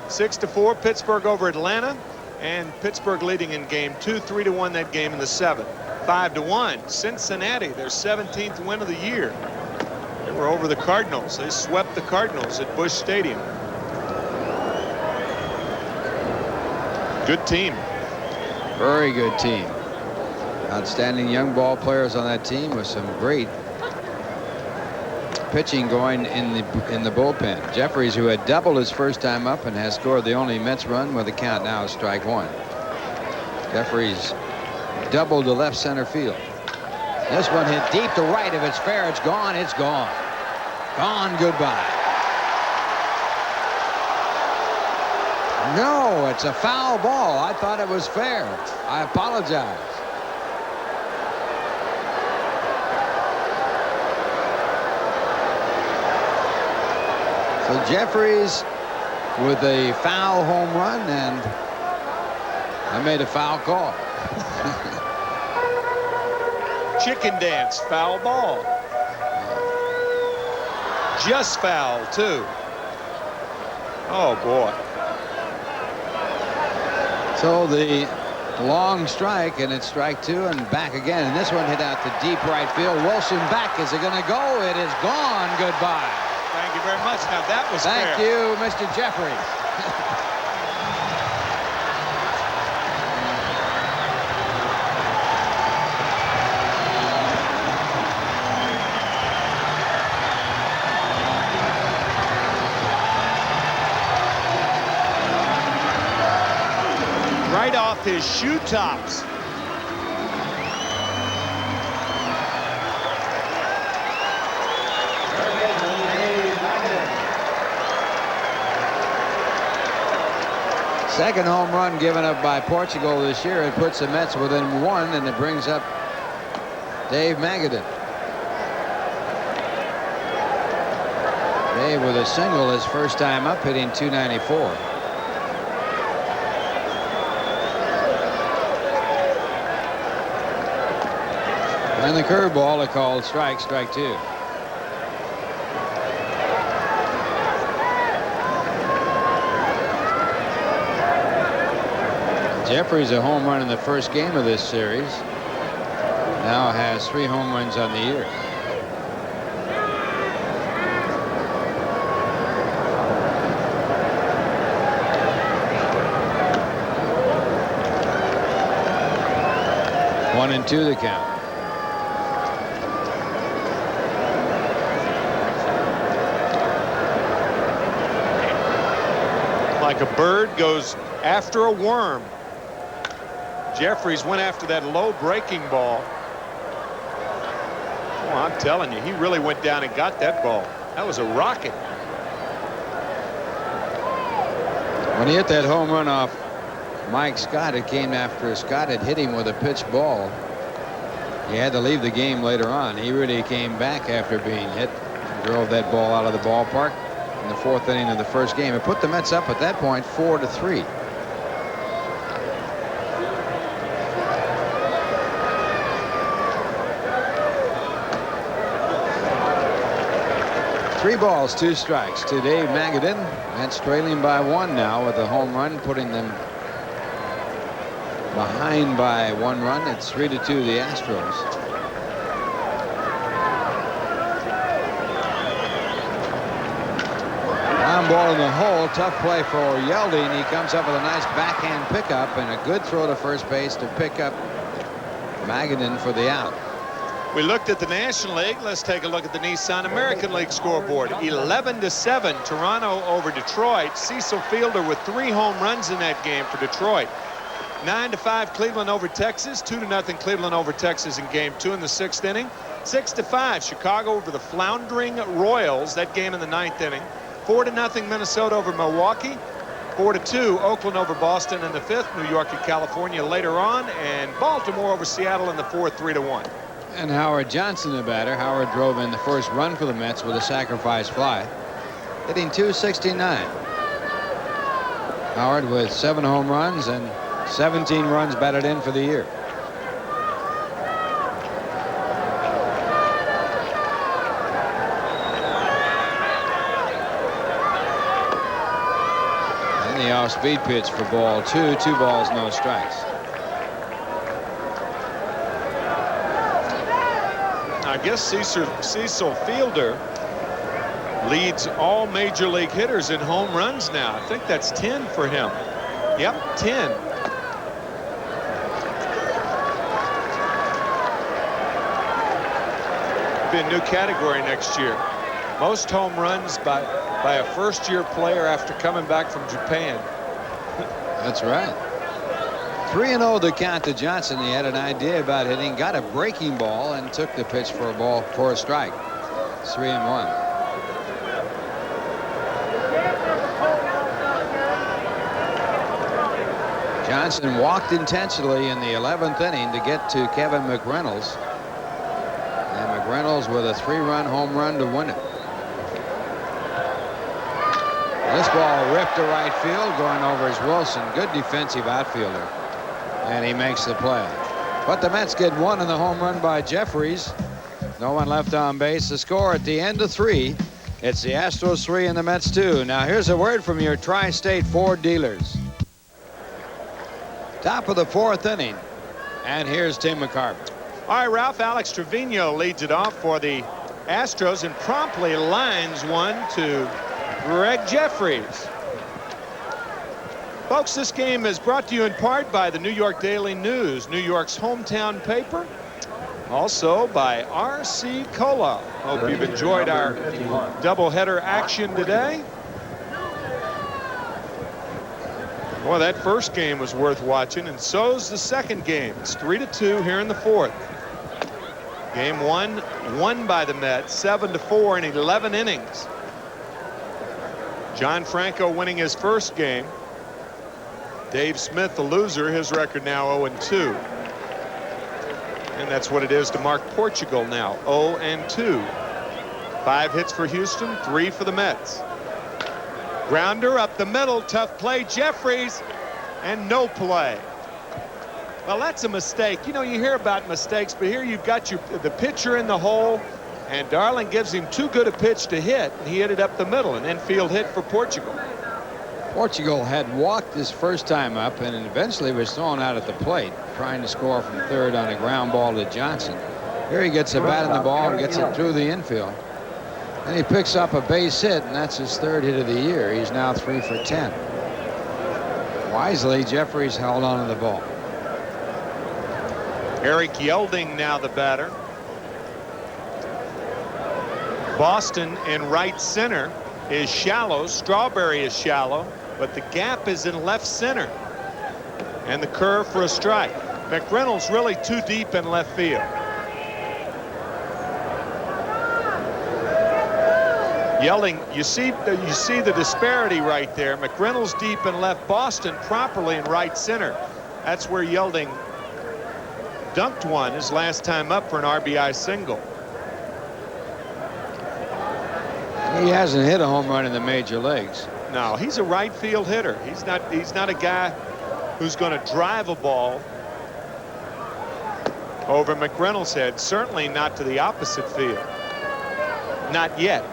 6-4 Pittsburgh over Atlanta, and Pittsburgh leading in game 2, 3-1 that game in the 7th. 5-1 Cincinnati, their 17th win of the year. They were over the Cardinals. They swept the Cardinals at Busch Stadium. Good team. Very good team. Outstanding young ball players on that team with some great pitching going in the bullpen. Jerreries, who had doubled his first time up and has scored the only Mets run with a count now is strike 1. Jerreries doubled to left center field. This one hit deep to right. If it's fair, it's gone. It's gone. Gone. Goodbye. No, it's a foul ball. I thought it was fair. I apologize. So Jerreries with a foul home run, and I made a foul call. Chicken dance, foul ball. Just foul, too. Oh, boy. So the long strike, and it's strike 2 and back again. And this one hit out to deep right field. Wilson back. Is it going to go? It is gone. Goodbye. Thank you very much. Now that was Thank fair. you, Mr. Jerreries. Right off his shoe tops. Second home run given up by Portugal this year. It puts the Mets within 1, and it brings up Dave Magadan. Dave with a single his first time up, hitting .294. And the curveball, they called strike 2. Jerreries a home run in the first game of this series. Now has 3 home runs on the year. One and 2 the count. Like a bird goes after a worm. Jerreries went after that low breaking ball. Oh, I'm telling you, he really went down and got that ball. That was a rocket. When he hit that home run off Mike Scott, it came after Scott had hit him with a pitch ball. He had to leave the game later on. He really came back after being hit and drove that ball out of the ballpark in the 4th inning of the first game. It put the Mets up at that point 4-3. Three balls, 2 strikes to Dave Magadan. Mets trailing by 1 now with a home run, putting them behind by 1 run. It's 3-2 the Astros. Ground ball in the hole. Tough play for Yelding. He comes up with a nice backhand pickup and a good throw to first base to pick up Magadan for the out. We looked at the National League. Let's take a look at the Nissan American League scoreboard. 11-7 Toronto over Detroit. Cecil Fielder with 3 home runs in that game for Detroit. 9-5 Cleveland over Texas. 2-0 Cleveland over Texas in game 2 in the 6th inning. 6-5 Chicago over the floundering Royals. That game in the 9th inning. 4-0 Minnesota over Milwaukee. 4-2 Oakland over Boston in the 5th. New York and California later on, and Baltimore over Seattle in the 4th, 3-1. And Howard Johnson, the batter. Howard drove in the first run for the Mets with a sacrifice fly, hitting .269. Howard with 7 home runs and 17 runs batted in for the year. And the off-speed pitch for ball 2. 2 balls, no strikes. I guess Cecil Fielder leads all major league hitters in home runs now. I think that's 10 for him. Yep, 10. Be a new category next year. Most home runs by a first-year player after coming back from Japan. That's right. 3-0 to count to Johnson. He had an idea about hitting, got a breaking ball, and took the pitch for a ball for a strike. 3-1. Johnson walked intentionally in the 11th inning to get to Kevin McReynolds. And McReynolds with a 3-run home run to win it. This ball ripped to right field, going over as Wilson. Good defensive outfielder. And he makes the play. But the Mets get one in the home run by Jerreries. No one left on base. The score at the end of 3. It's the Astros 3 and the Mets 2. Now here's a word from your tri-state Ford dealers. Top of the 4th inning. And here's Tim McCarver. All right, Ralph, Alex Trevino leads it off for the Astros and promptly lines one to Gregg Jerreries. Folks, this game is brought to you in part by the New York Daily News, New York's hometown paper. Also by RC Cola. Hope you've enjoyed our doubleheader action today. Boy, that first game was worth watching, and so's the second game. It's 3-2 here in the 4th. Game 1 won by the Mets 7-4 in 11 innings. John Franco winning his first game. Dave Smith, the loser, his record now 0-2. And that's what it is to Mark Portugal now, 0-2. 5 hits for Houston, 3 for the Mets. Grounder up the middle, tough play, Jerreries, and no play. Well, that's a mistake. You know, you hear about mistakes, but here you've got the pitcher in the hole, and Darling gives him too good a pitch to hit, and he hit it up the middle, an infield hit for Portugal. Portugal had walked his first time up and eventually was thrown out at the plate, trying to score from third on a ground ball to Johnson. Here he gets a bat in the ball and gets it through the infield. And he picks up a base hit, and that's his 3rd hit of the year. He's now 3 for 10. Wisely, Jerreries held on to the ball. Eric Yelding now the batter. Boston in right center is shallow. Strawberry is shallow, but the gap is in left center. And the curve for a strike. McReynolds really too deep in left field. Yelding, you see the disparity right there. McReynolds deep in left, Boston properly in right center. That's where Yelding dunked one his last time up for an RBI single. He hasn't hit a home run in the major leagues. No, he's a right field hitter. He's not a guy who's going to drive a ball over McReynolds' head. Certainly not to the opposite field. Not yet.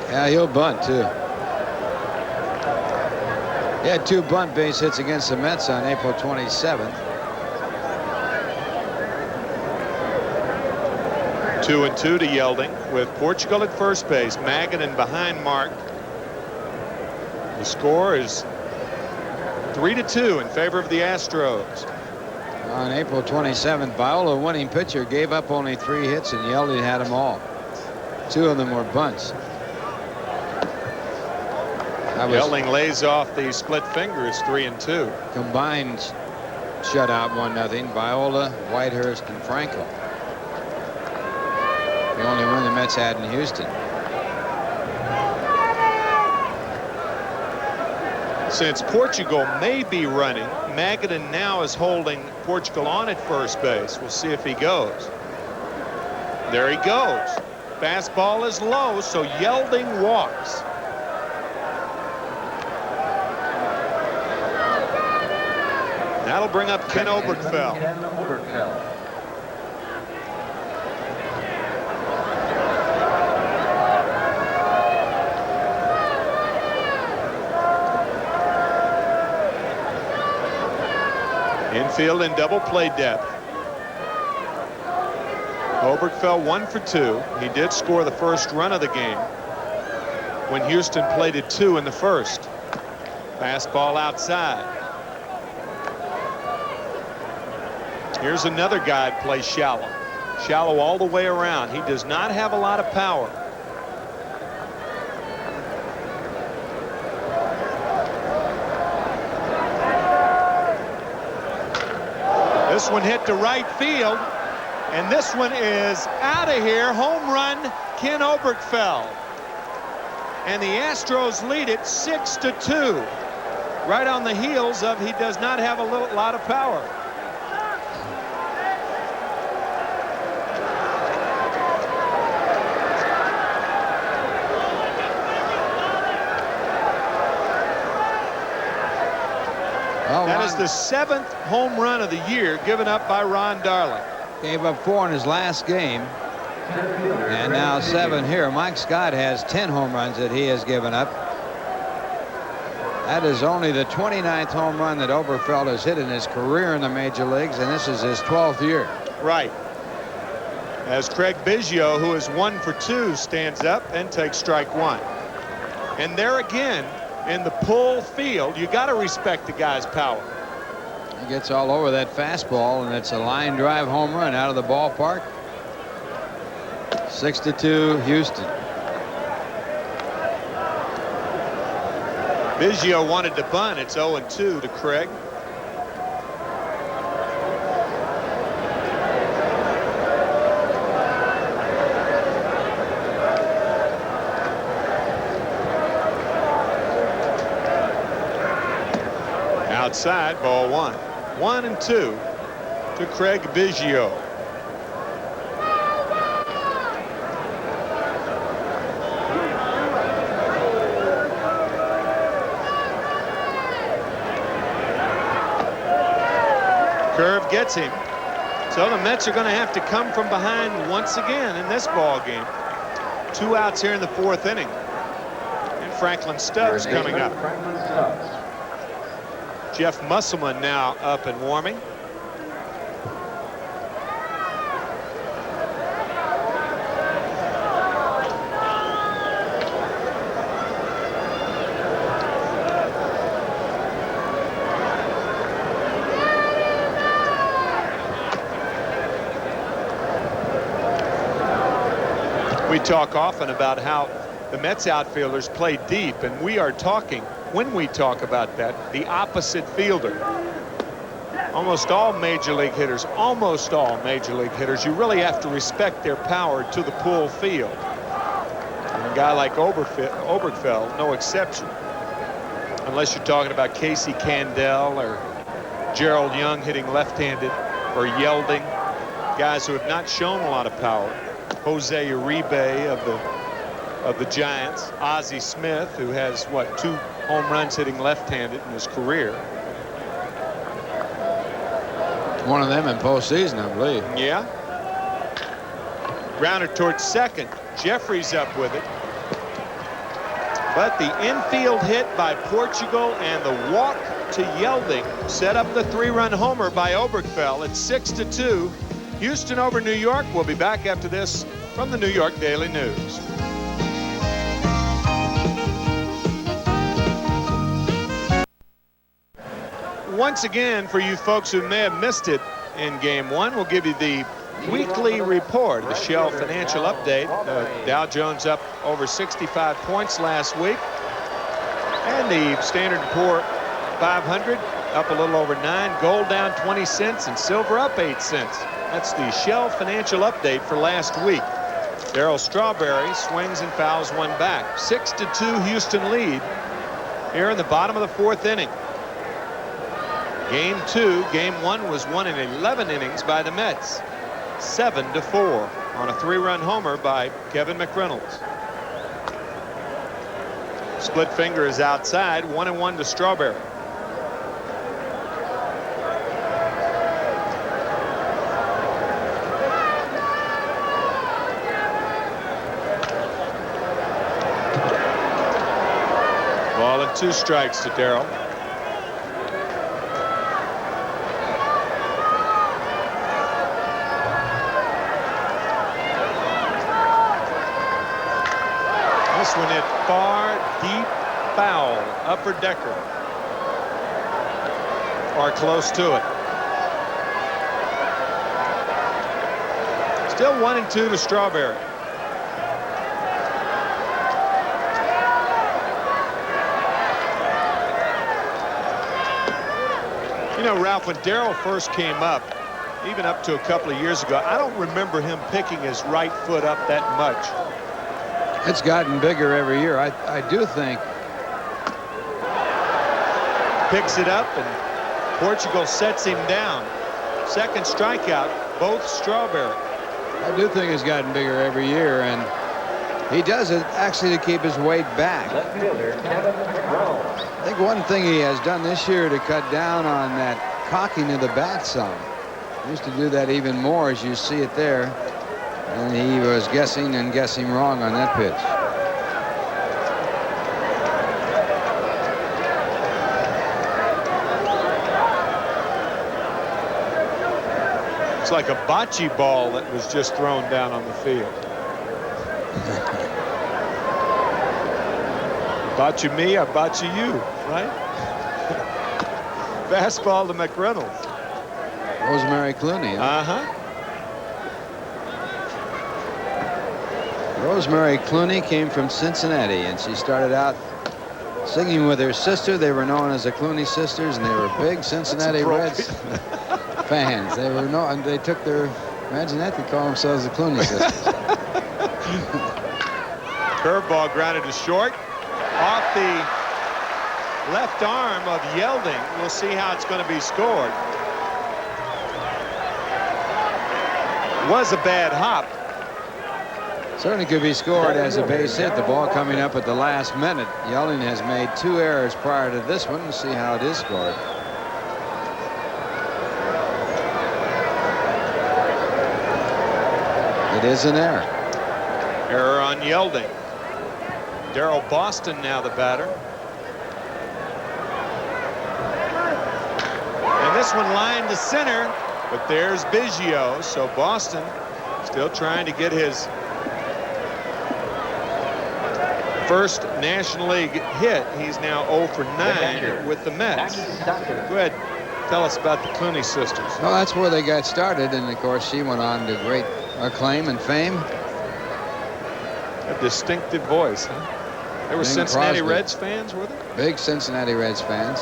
Yeah, he'll bunt too. He had 2 bunt base hits against the Mets on April 27th. 2-2 to Yelding with Portugal at first base. Magadan behind Mark. The score is 3-2 in favor of the Astros. On April 27th, Viola, winning pitcher, gave up only 3 hits, and Yelding had them all. 2 of them were bunts. Yelding lays off the split fingers, 3-2. Combined shutout, 1-0. Viola, Whitehurst, and Franco. The only one the Mets had in Houston. Since Portugal may be running, Magadan now is holding Portugal on at first base. We'll see if he goes. There he goes. Fastball is low, so Yelding walks. That'll bring up Ken Oberkfell. Infield in double play depth. Oberkfell 1 for 2. He did score the first run of the game when Houston played at 2 in the first. Fastball outside. Here's another guy that plays shallow. Shallow all the way around. He does not have a lot of power. This one hit to right field, and this one is out of here. Home run, Ken Oberkfell. And the Astros lead it 6-2. right on the heels of he does not have a lot of power. That is the 7th home run of the year given up by Ron Darling. Gave up 4 in his last game, and now 7 here. Mike Scott has 10 home runs that he has given up. That is only the 29th home run that Oberfeld has hit in his career in the major leagues, and this is his 12th year. Right. As Craig Biggio, who is 1 for 2, stands up and takes strike 1. And there again, in the pull field, you got to respect the guy's power. He gets all over that fastball, and it's a line drive home run out of the ballpark. 6-2 Houston. Biggio wanted to bunt. It's 0-2 to Craig. Outside, ball 1. 1-2 to Craig Biggio. Curve gets him. So the Mets are going to have to come from behind once again in this ball game. 2 outs here in the 4th inning. And Franklin Stubbs coming up. Jeff Musselman now up and warming. We talk often about how the Mets outfielders play deep, and we are talking, when we talk about that, the opposite fielder. Almost all major league hitters, you really have to respect their power to the pull field. And a guy like Oberkfell, no exception. Unless you're talking about Casey Candell or Gerald Young hitting left-handed, or Yelding, guys who have not shown a lot of power. Jose Uribe of the Giants, Ozzie Smith, who has, what, 2 home runs hitting left-handed in his career. One of them in postseason, I believe. Yeah. Grounded towards second. Jerreries up with it. But the infield hit by Portugal and the walk to Yelding set up the 3-run homer by Oberkfell. It's 6-2. Houston over New York. We'll be back after this from the New York Daily News. Once again, for you folks who may have missed it in Game 1, we'll give you the weekly report, the Shell Financial Update. Dow Jones up over 65 points last week. And the Standard & Poor 500 up a little over 9. Gold down 20 cents and silver up 8 cents. That's the Shell Financial Update for last week. Darryl Strawberry swings and fouls one back. 6-2 Houston lead here in the bottom of the 4th inning. Game 2, Game 1 was won in 11 innings by the Mets. 7-4 on a 3-run homer by Kevin McReynolds. Split finger is outside. 1-1 to Strawberry. Ball and 2 strikes to Darryl. This one hit far, deep, foul, upper decker, or close to it. Still 1-2 to Strawberry. You know, Ralph, when Darryl first came up, even up to a couple of years ago, I don't remember him picking his right foot up that much. It's gotten bigger every year. I do think picks it up, and Portugal sets him down. Second strikeout, both Strawberry. I do think he's gotten bigger every year, and he does it actually to keep his weight back. Left fielder, Kevin McReynolds. I think one thing he has done this year to cut down on that cocking of the bat some. He used to do that even more, as you see it there. And he was guessing and guessing wrong on that pitch. It's like a bocce ball that was just thrown down on the field. Bocce me, I bocce you, right? Fastball to McReynolds. Rosemary Clooney. Huh? Rosemary Clooney came from Cincinnati, and she started out singing with her sister. They were known as the Clooney sisters, and they were big Cincinnati Reds fans. They were and they took their, imagine that, they call themselves the Clooney sisters. Curveball grounded to short, off the left arm of Yelding. We'll see how it's going to be scored. Was a bad hop. Certainly could be scored as a base hit. The ball coming up at the last minute. Yelding has made 2 errors prior to this one. We'll see how it is scored. It is an error. Error on Yelding. Darryl Boston now the batter. And this one lined to center, but there's Biggio. So Boston still trying to get his first National League hit. He's now 0 for 9 with the Mets. Go ahead, tell us about the Clooney sisters. Well, that's where they got started, and of course she went on to great acclaim and fame. A distinctive voice, huh? They were Cincinnati Reds fans, were they? Big Cincinnati Reds fans.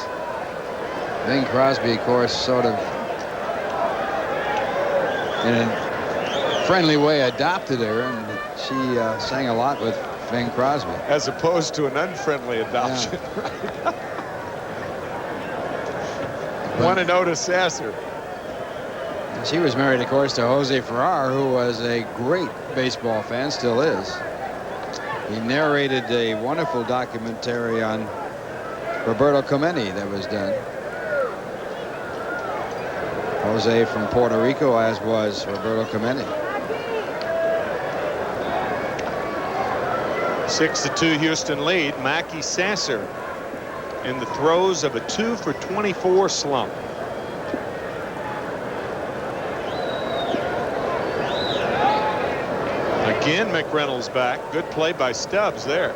Bing Crosby, of course, sort of in a friendly way adopted her, and she sang a lot with Bing Crosby. As opposed to an unfriendly adoption. Yeah. Right? 1-0 to Sasser. She was married, of course, to Jose Ferrer, who was a great baseball fan, still is. He narrated a wonderful documentary on Roberto Clemente that was done. Jose from Puerto Rico, as was Roberto Clemente. 6-2 Houston lead. Mackey, Sasser in the throes of a 2 for 24 slump. Again, McReynolds back. Good play by Stubbs there.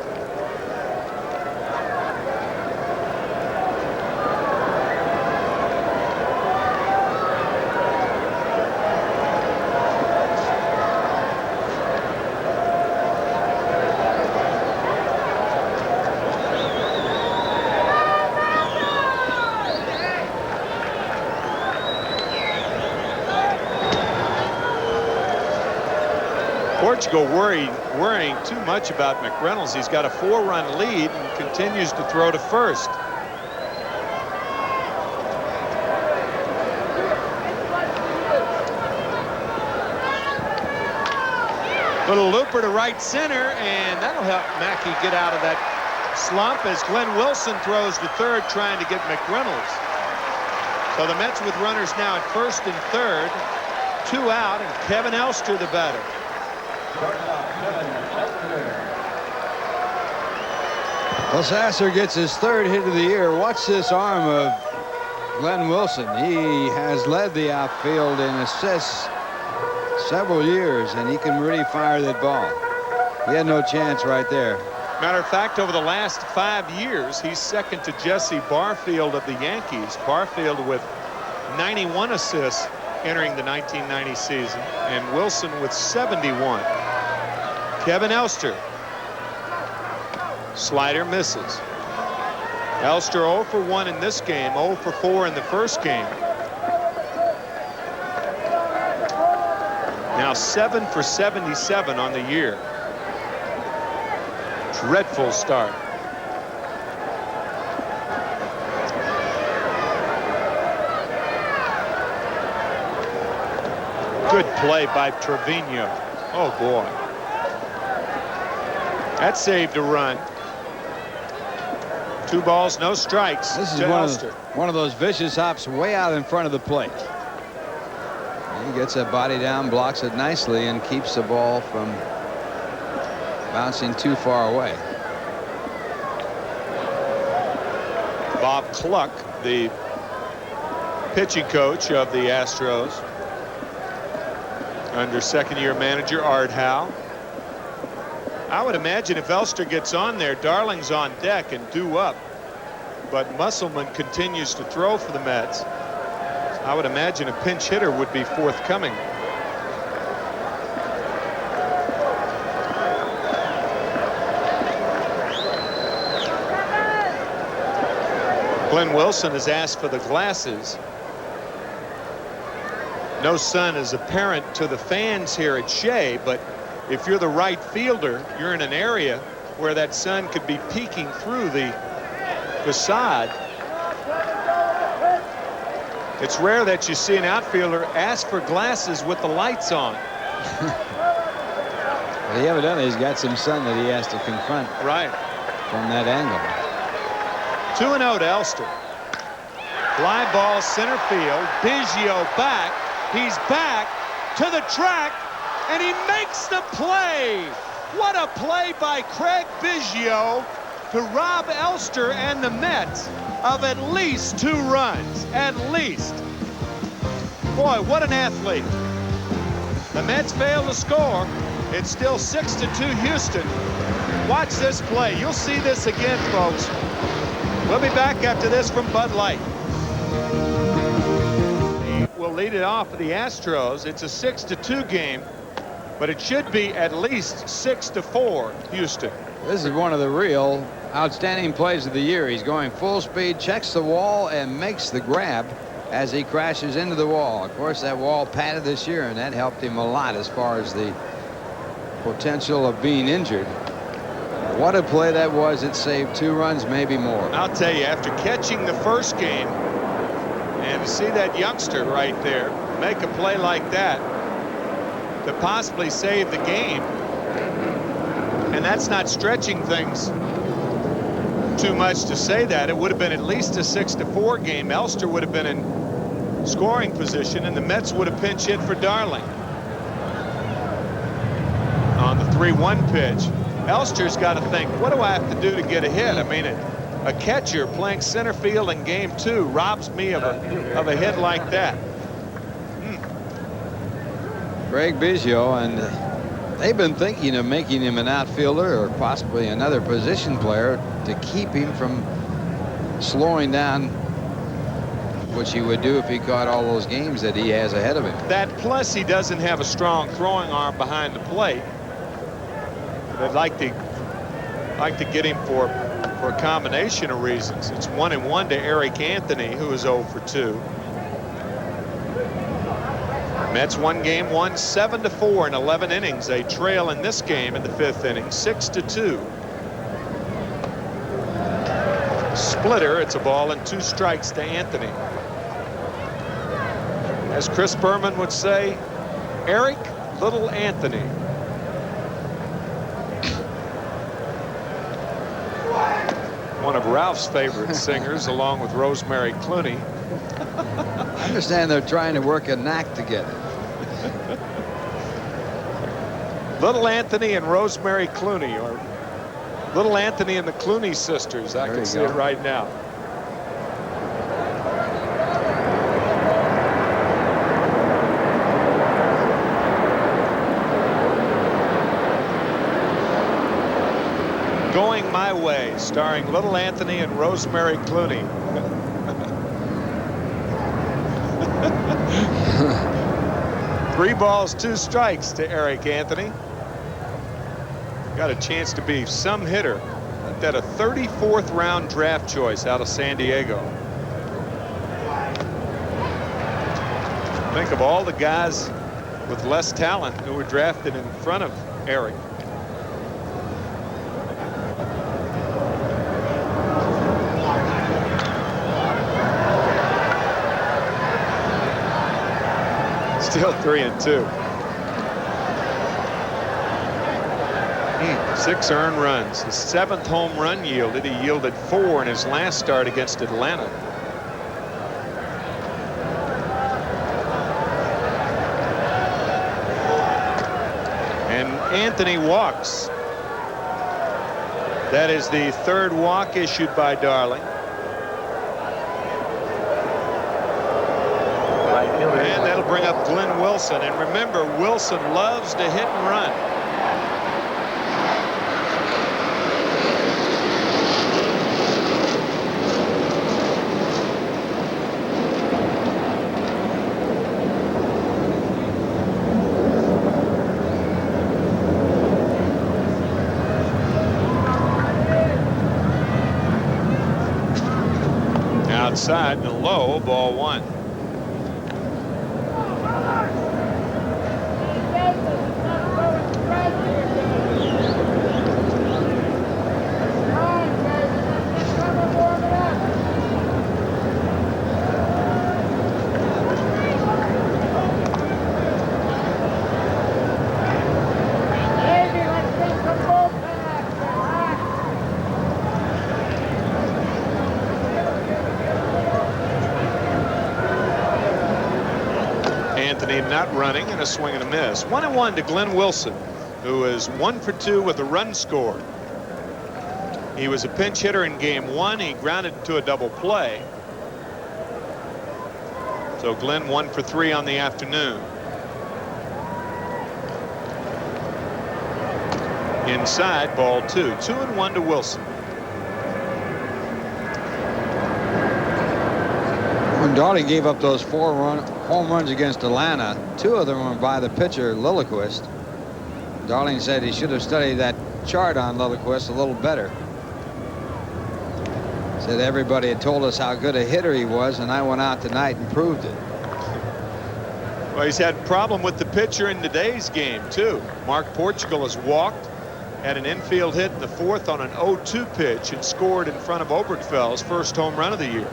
Portugal worrying too much about McReynolds. He's got a 4-run lead and continues to throw to first. Little looper to right center, and that'll help Mackey get out of that slump as Glenn Wilson throws to third, trying to get McReynolds. So the Mets with runners now at first and third, 2 out, and Kevin Elster the batter. Well, Sasser gets his 3rd hit of the year. Watch this arm of Glenn Wilson. He has led the outfield in assists several years, and he can really fire that ball. He had no chance right there. Matter of fact, over the last 5 years, he's second to Jesse Barfield of the Yankees. Barfield with 91 assists entering the 1990 season, and Wilson with 71. Kevin Elster. Slider misses. Elster 0 for 1 in this game, 0 for 4 in the first game. Now 7 for 77 on the year. Dreadful start. Good play by Trevino. Oh boy. That saved a run. 2 balls, no strikes. This is to one Elster. of those vicious hops way out in front of the plate. He gets that body down, blocks it nicely, and keeps the ball from bouncing too far away. Bob Cluck, the pitching coach of the Astros, under second-year manager Art Howe. I would imagine if Elster gets on there, Darling's on deck and due up, but Musselman continues to throw for the Mets. I would imagine a pinch hitter would be forthcoming. Glenn Wilson has asked for the glasses. No sun is apparent to the fans here at Shea, but if you're the right fielder, you're in an area where that sun could be peeking through the facade. It's rare that you see an outfielder ask for glasses with the lights on. Well, evidently he's got some sun that he has to confront Right. from that angle. 2-0 to Elster. Fly ball center field. Biggio back. He's back to the track, and he makes the play. What a play by Craig Biggio to rob Elster and the Mets of at least 2 runs. At least. Boy, what an athlete. The Mets fail to score. It's still 6-2 Houston. Watch this play. You'll see this again, folks. We'll be back after this from Bud Light. We'll lead it off for the Astros. It's a 6-2 game, but it should be at least 6-4 Houston. This is one of the real outstanding plays of the year. He's going full speed, checks the wall, and makes the grab as he crashes into the wall. Of course, that wall padded this year, and that helped him a lot as far as the potential of being injured. What a play that was. It saved 2 runs, maybe more. I'll tell you, after catching the first game, and to see that youngster right there make a play like that to possibly save the game, and that's not stretching things too much to say that. It would have been at least a 6-4 game. Elster would have been in scoring position, and the Mets would have pinch hit for Darling on the 3-1 pitch. Elster's got to think, what do I have to do to get a hit? I mean, a catcher playing center field in game 2 robs me of a hit like that. Craig Biggio, and they've been thinking of making him an outfielder or possibly another position player to keep him from slowing down, which he would do if he caught all those games that he has ahead of him. That plus he doesn't have a strong throwing arm behind the plate. They'd like to get him for a combination of reasons. It's 1-1 to Eric Anthony, who is 0 for 2. Mets won game 1 7-4 in 11 innings. They trail in this game in the 5th inning 6-2. Splitter. It's a ball and 2 strikes to Anthony. As Chris Berman would say, Eric Little Anthony. One of Ralph's favorite singers, along with Rosemary Clooney. I understand they're trying to work a knack together. Little Anthony and Rosemary Clooney, or Little Anthony and the Clooney sisters. I can see it right now. Going My Way, starring Little Anthony and Rosemary Clooney. 3 balls, 2 strikes to Eric Anthony. Got a chance to be some hitter. That a 34th round draft choice out of San Diego. Think of all the guys with less talent who were drafted in front of Eric. Still 3-2. 6 earned runs. His 7th home run yielded. He yielded 4 in his last start against Atlanta. And Anthony walks. That is the 3rd walk issued by Darling. And that'll bring up Glenn Wilson. And remember, Wilson loves to hit and run. Outside and low, ball 1. Not running, and a swing and a miss. 1-1 to Glenn Wilson, who is 1 for 2 with a run scored. He was a pinch hitter in game 1. He grounded to a double play. So Glenn 1 for 3 on the afternoon. Inside, ball 2. 2-1 to Wilson. When Darling gave up those 4 home runs against Atlanta, 2 of them were by the pitcher Lilliquist. Darling said he should have studied that chart on Lilliquist a little better. Said everybody had told us how good a hitter he was, and I went out tonight and proved it. Well, he's had a problem with the pitcher in today's game too. Mark Portugal has walked, had an infield hit in the 4th on an 0-2 pitch, and scored in front of Obergfeld's first home run of the year.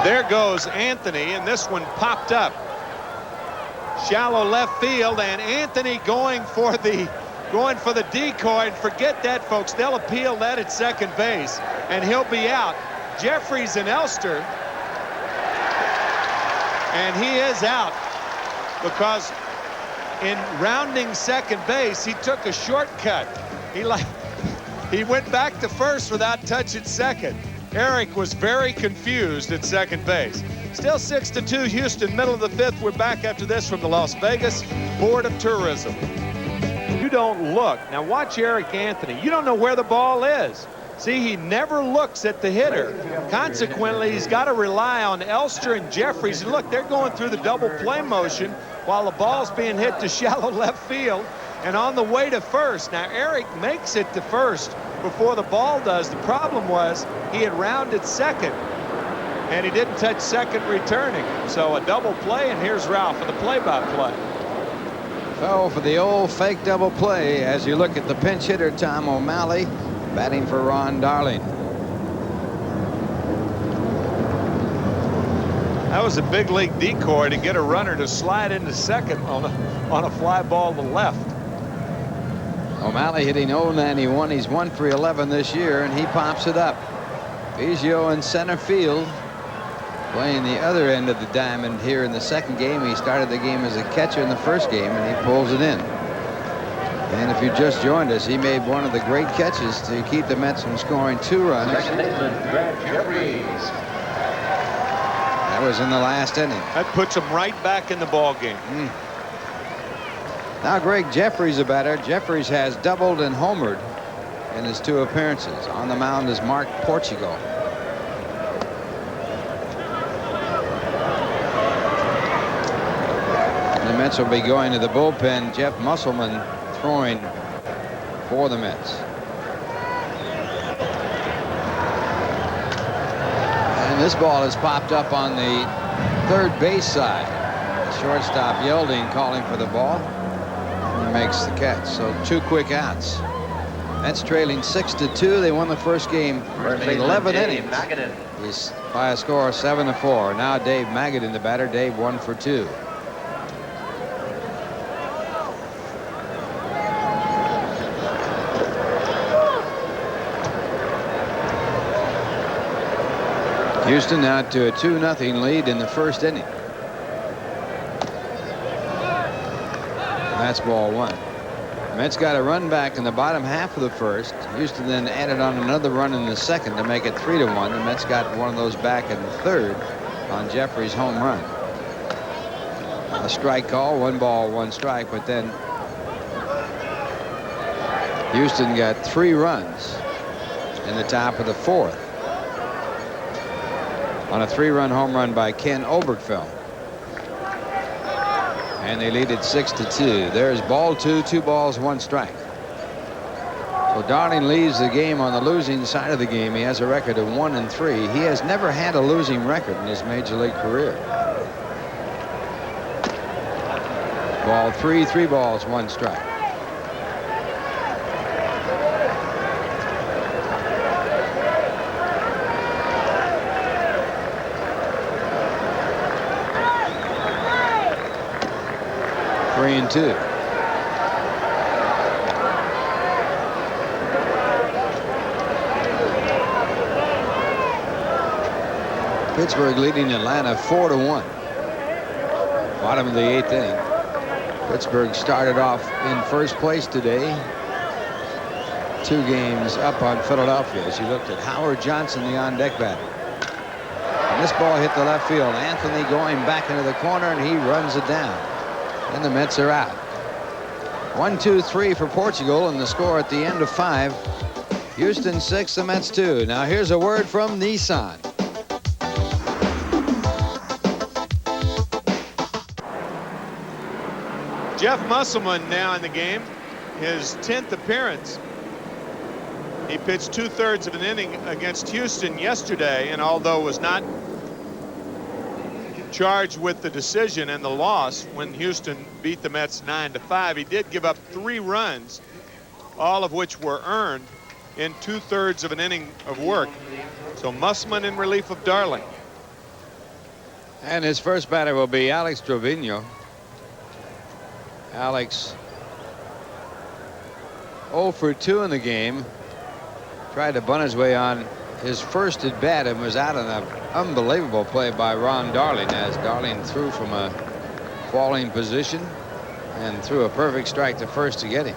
There goes Anthony, and this one popped up. Shallow left field, and Anthony going for the decoy. And forget that, folks. They'll appeal that at second base, and he'll be out. Jerreries and Elster, and he is out because in rounding second base, he took a shortcut. He went back to first without touching second. Eric was very confused at second base. Still 6-2 Houston, middle of the 5th. We're back after this from the Las Vegas Board of Tourism. You don't look. Now watch Eric Anthony. You don't know where the ball is. See, he never looks at the hitter. Consequently, he's got to rely on Elster and Jerreries. And look, they're going through the double play motion while the ball's being hit to shallow left field and on the way to first. Now Eric makes it to first before the ball does. The problem was he had rounded second and he didn't touch second returning. So a double play, and here's Ralph for the play-by-play. So for the old fake double play, as you look at the pinch hitter Tom O'Malley batting for Ron Darling. That was a big league decoy to get a runner to slide into second on a fly ball to left. O'Malley hitting .091. He's 1 for 11 this year, and he pops it up. Biggio in center field, playing the other end of the diamond here in the second game. He started the game as a catcher in the first game, and he pulls it in. And if you just joined us, he made one of the great catches to keep the Mets from scoring 2 runs. Second baseman, Gregg Jerreries. That was in the last inning. That puts him right back in the ball game. Now Gregg Jerreries a batter. Jerreries has doubled and homered in his 2 appearances. On the mound is Mark Portugal. The Mets will be going to the bullpen. Jeff Musselman throwing for the Mets. And this ball has popped up on the third base side. The shortstop Yelding calling for the ball. makes the catch. So 2 quick outs. Mets trailing 6-2. They won the first game in 11 innings. He's by a score of 7-4. Now Dave Magadan, the batter. Dave 1 for 2. Houston now to a 2-0 lead in the first inning. That's ball 1. Mets got a run back in the bottom half of the first. Houston then added on another run in the second to make it 3-1. The Mets got one of those back in the third on Jerreries' home run. A strike call, 1 ball, 1 strike, but then Houston got 3 runs in the top of the fourth on a 3-run home run by Ken Obergefell. And they lead it 6-2. There's ball 2, 2 balls, 1 strike. So Darling leaves the game on the losing side of the game. He has a record of 1-3. He has never had a losing record in his major league career. Ball 3, 3 balls, 1 strike. And 2. Pittsburgh leading Atlanta 4-1. Bottom of the 8th inning. Pittsburgh started off in first place today. 2 games up on Philadelphia. As you looked at Howard Johnson, the on-deck batter. And this ball hit the left field. Anthony going back into the corner, and he runs it down. And the Mets are out. 1-2-3 for Portugal, and the score at the end of 5. Houston 6, the Mets 2. Now here's a word from Nissan. Jeff Musselman now in the game, his 10th appearance. He pitched 2/3 of an inning against Houston yesterday, and although was not charged with the decision and the loss when Houston beat the Mets 9-5, he did give up 3 runs, all of which were earned in 2/3 of an inning of work. So Musselman in relief of Darling. And his first batter will be Alex Trevino. Alex 0 for 2 in the game. Tried to bunt his way on his first at bat and was out on an unbelievable play by Ron Darling, as Darling threw from a falling position and threw a perfect strike to first to get him.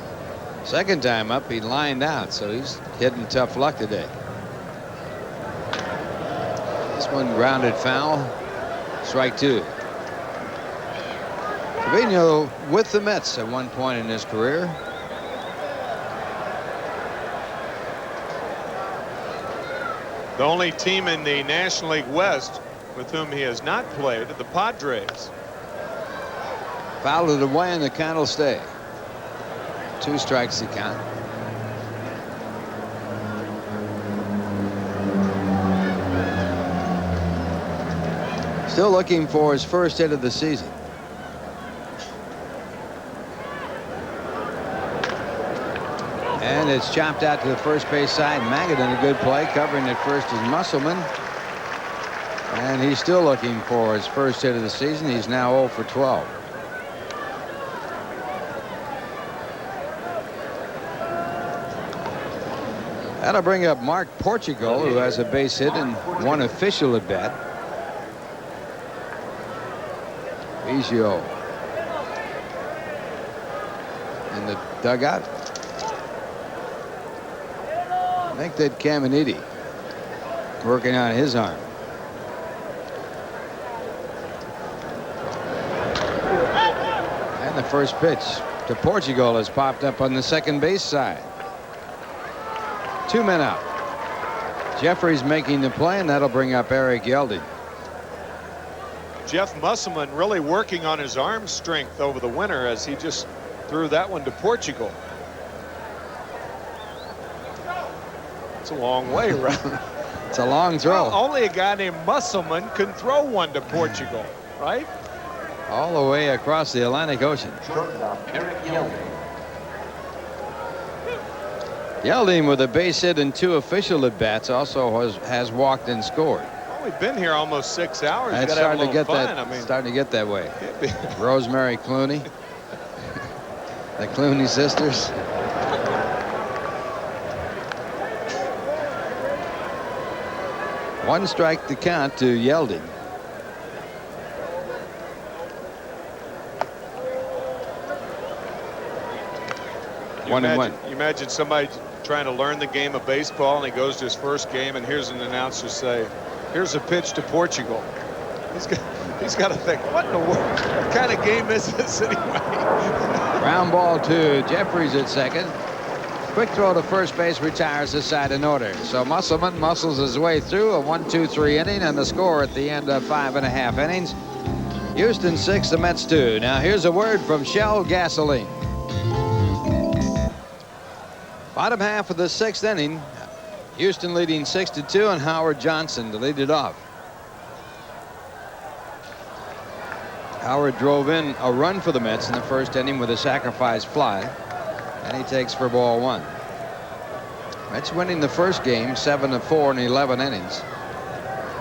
Second time up, he lined out, so he's hitting tough luck today. This one grounded foul. Strike 2. Trevino with the Mets at one point in his career. The only team in the National League West with whom he has not played are the Padres. Fouled it away, and the count will stay. 2 strikes to count. Still looking for his first hit of the season. And it's chopped out to the first base side. Magadan, a good play. Covering at first is Musselman. And he's still looking for his first hit of the season. He's now 0 for 12. That'll bring up Mark Portugal, who has a base hit and 1 official at bat. Biggio in the dugout. I think that Caminiti working on his arm. And the first pitch to Portugal has popped up on the second base side. 2 men out. Jerreries making the play, and that'll bring up Eric Yeldon. Jeff Musselman really working on his arm strength over the winter, as he just threw that one to Portugal. It's a long way, right? It's a long throw. Well, only a guy named Musselman can throw one to Portugal, right? all the way across the Atlantic Ocean. Yelding with a base hit and 2 official at bats also has walked and scored. Well, we've been here almost 6 hours. It's starting to get that. I mean, starting to get that way. Rosemary Clooney, the Clooney sisters. One strike to count to Yelding. You imagine somebody trying to learn the game of baseball, and he goes to his first game, and here's an announcer say, "Here's a pitch to Portugal." He's got to think, what in the world? What kind of game is this anyway? Ground ball to Jerreries at second. Quick throw to first base retires the side in order. So Musselman muscles his way through a 1-2-3 inning, and the score at the end of 5.5 innings. Houston 6, the Mets 2. Now here's a word from Shell Gasoline. Bottom half of the 6th inning, Houston leading 6-2, and Howard Johnson to lead it off. Howard drove in a run for the Mets in the first inning with a sacrifice fly, and he takes for ball 1. Mets winning the first game 7-4 in 11 innings.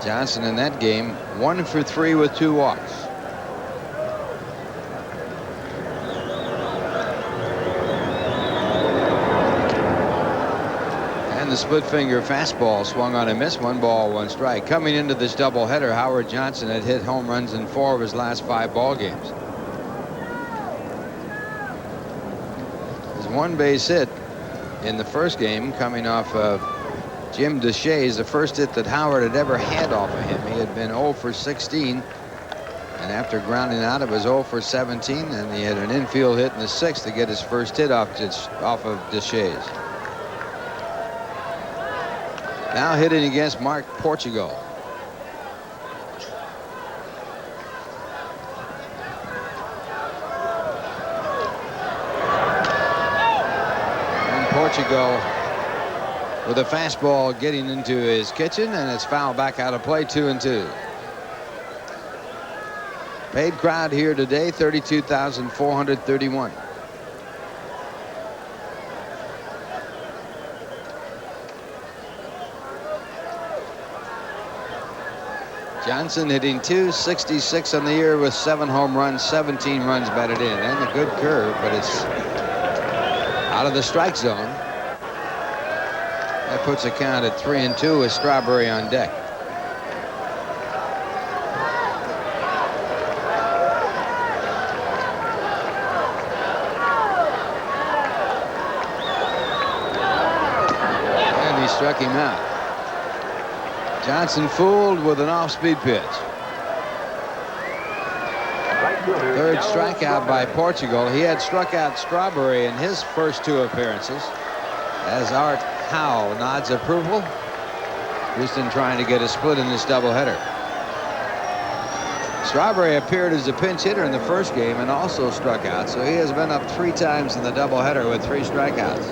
Johnson in that game 1 for 3 with 2 walks. The split finger fastball swung on and missed. 1 ball, 1 strike. Coming into this doubleheader, Howard Johnson had hit home runs in 4 of his last 5 ball games. His 1 base hit in the first game coming off of Jim DeShays, the first hit that Howard had ever had off of him. He had been 0 for 16, and after grounding out, it was 0 for 17, and he had an infield hit in the 6th to get his first hit off of DeShays. Now hitting against Mark Portugal. And Portugal with a fastball getting into his kitchen, and it's fouled back out of play. 2-2. Paid crowd here today, 32,431. Johnson hitting .266 on the year with 7 home runs, 17 runs batted in, and a good curve, but it's out of the strike zone. That puts a count at 3-2 with Strawberry on deck. And he struck him out. Johnson fooled with an off-speed pitch. 3rd strikeout by Portugal. He had struck out Strawberry in his first 2 appearances. As Art Howe nods approval, Houston trying to get a split in this doubleheader. Strawberry appeared as a pinch hitter in the first game and also struck out, so he has been up 3 times in the doubleheader with 3 strikeouts.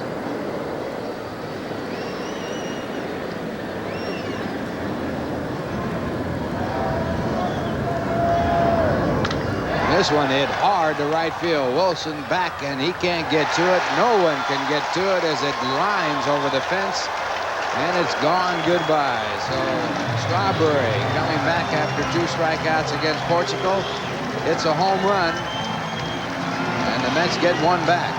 This one hit hard to right field. Wilson back, and he can't get to it. No one can get to it as it lines over the fence, and it's gone goodbye. So Strawberry coming back after 2 strikeouts against Portugal. It's a home run, and the Mets get 1 back.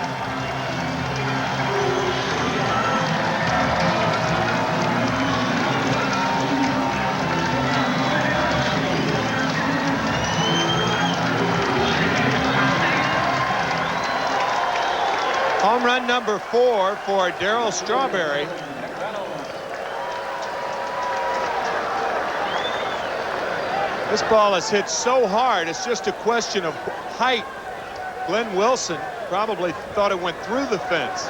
Home run number 4 for Darryl Strawberry. This ball is hit so hard, it's just a question of height. Glenn Wilson probably thought it went through the fence,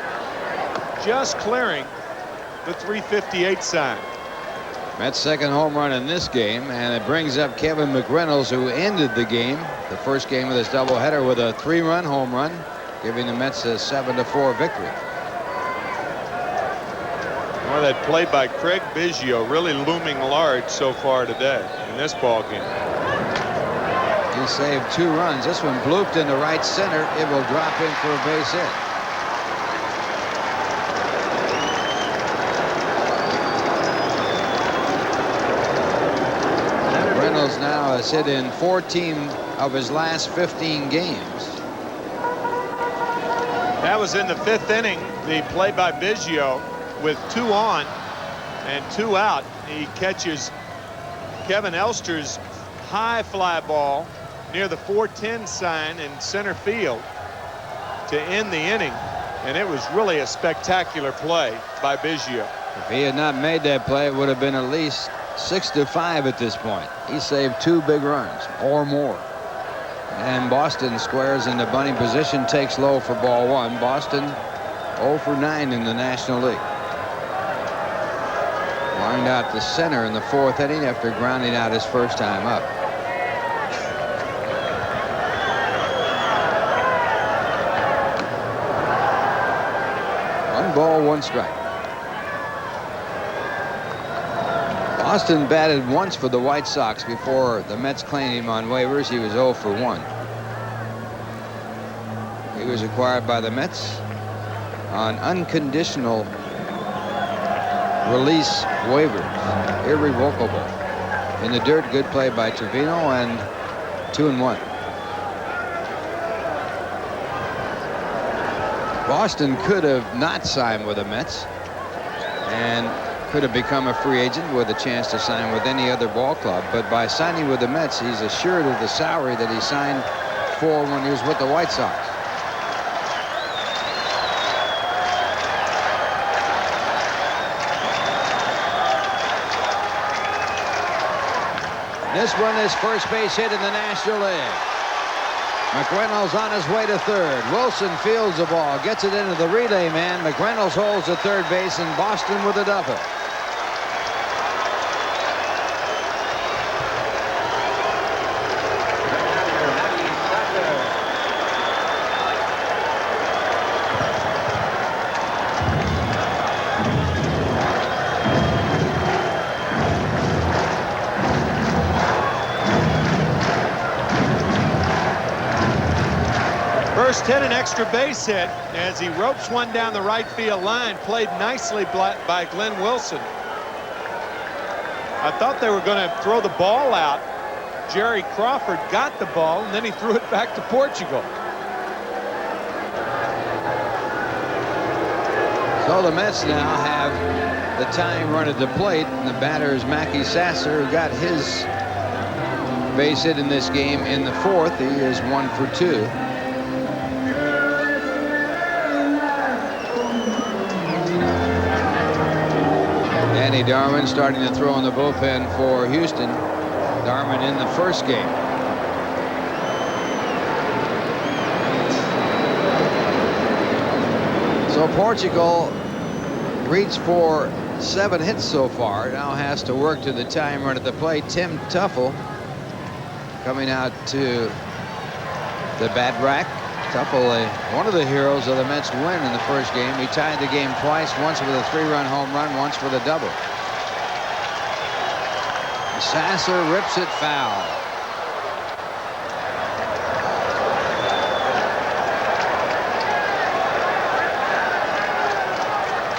just clearing the 358 sign. Mets' 2nd home run in this game, and it brings up Kevin McReynolds, who ended the game, the first game of this doubleheader, with a 3-run home run, giving the Mets a 7-4 victory. Well, that play by Craig Biggio really looming large so far today in this ball game. He saved 2 runs. This one blooped into right center. It will drop in for a base hit. McReynolds now has hit in 14 of his last 15 games. That was in the 5th inning. The play by Biggio with 2 on and 2 out. He catches Kevin Elster's high fly ball near the 410 sign in center field to end the inning, and it was really a spectacular play by Biggio. If he had not made that play, it would have been at least 6-5 at this point. He saved 2 big runs or more. And Boston squares into bunting position, takes low for ball 1. Boston 0 for 9 in the National League. Lined out to center in the 4th inning after grounding out his first time up. One ball, 1 strike. Boston batted once for the White Sox before the Mets claimed him on waivers. He was 0 for 1. He was acquired by the Mets on unconditional release waivers, irrevocable. In the dirt, good play by Trevino, and 2-1. Boston could have not signed with the Mets and could have become a free agent with a chance to sign with any other ball club, but by signing with the Mets, he's assured of the salary that he signed for when he was with the White Sox. This one is first base hit in the National League. McReynolds on his way to third. Wilson fields the ball, gets it into the relay man. McReynolds holds the third base, and Boston with a double. First hit, an extra base hit as he ropes one down the right field line. Played nicely by Glenn Wilson. I thought they were going to throw the ball out. Jerry Crawford got the ball, and then he threw it back to Portugal. So the Mets now have the tying run at the plate, and the batter is Mackey Sasser, who got his base hit in this game in the 4th. He is 1 for 2. Danny Darwin starting to throw in the bullpen for Houston. Darwin in the first game. So Portugal reached for 7 hits so far. Now has to work to the time run at the plate. Tim Tuffle coming out to the bat rack. Tuffle, one of the heroes of the Mets win in the first game. He tied the game twice, once with a 3-run home run, once with a double. Sasser rips it foul.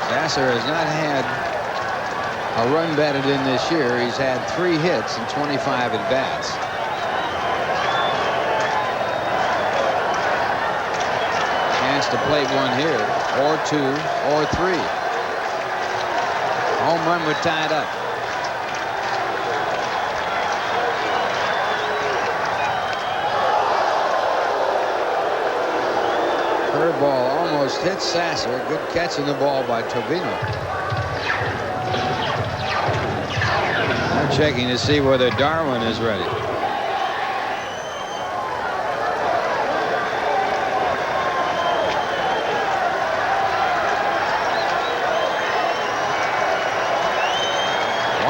Sasser has not had a run batted in this year. He's had 3 hits and 25 at bats. To plate one here, or 2, or 3. Home run would tie it up. Curveball almost hits Sasser. Good catching the ball by Trevino. They're checking to see whether Darwin is ready.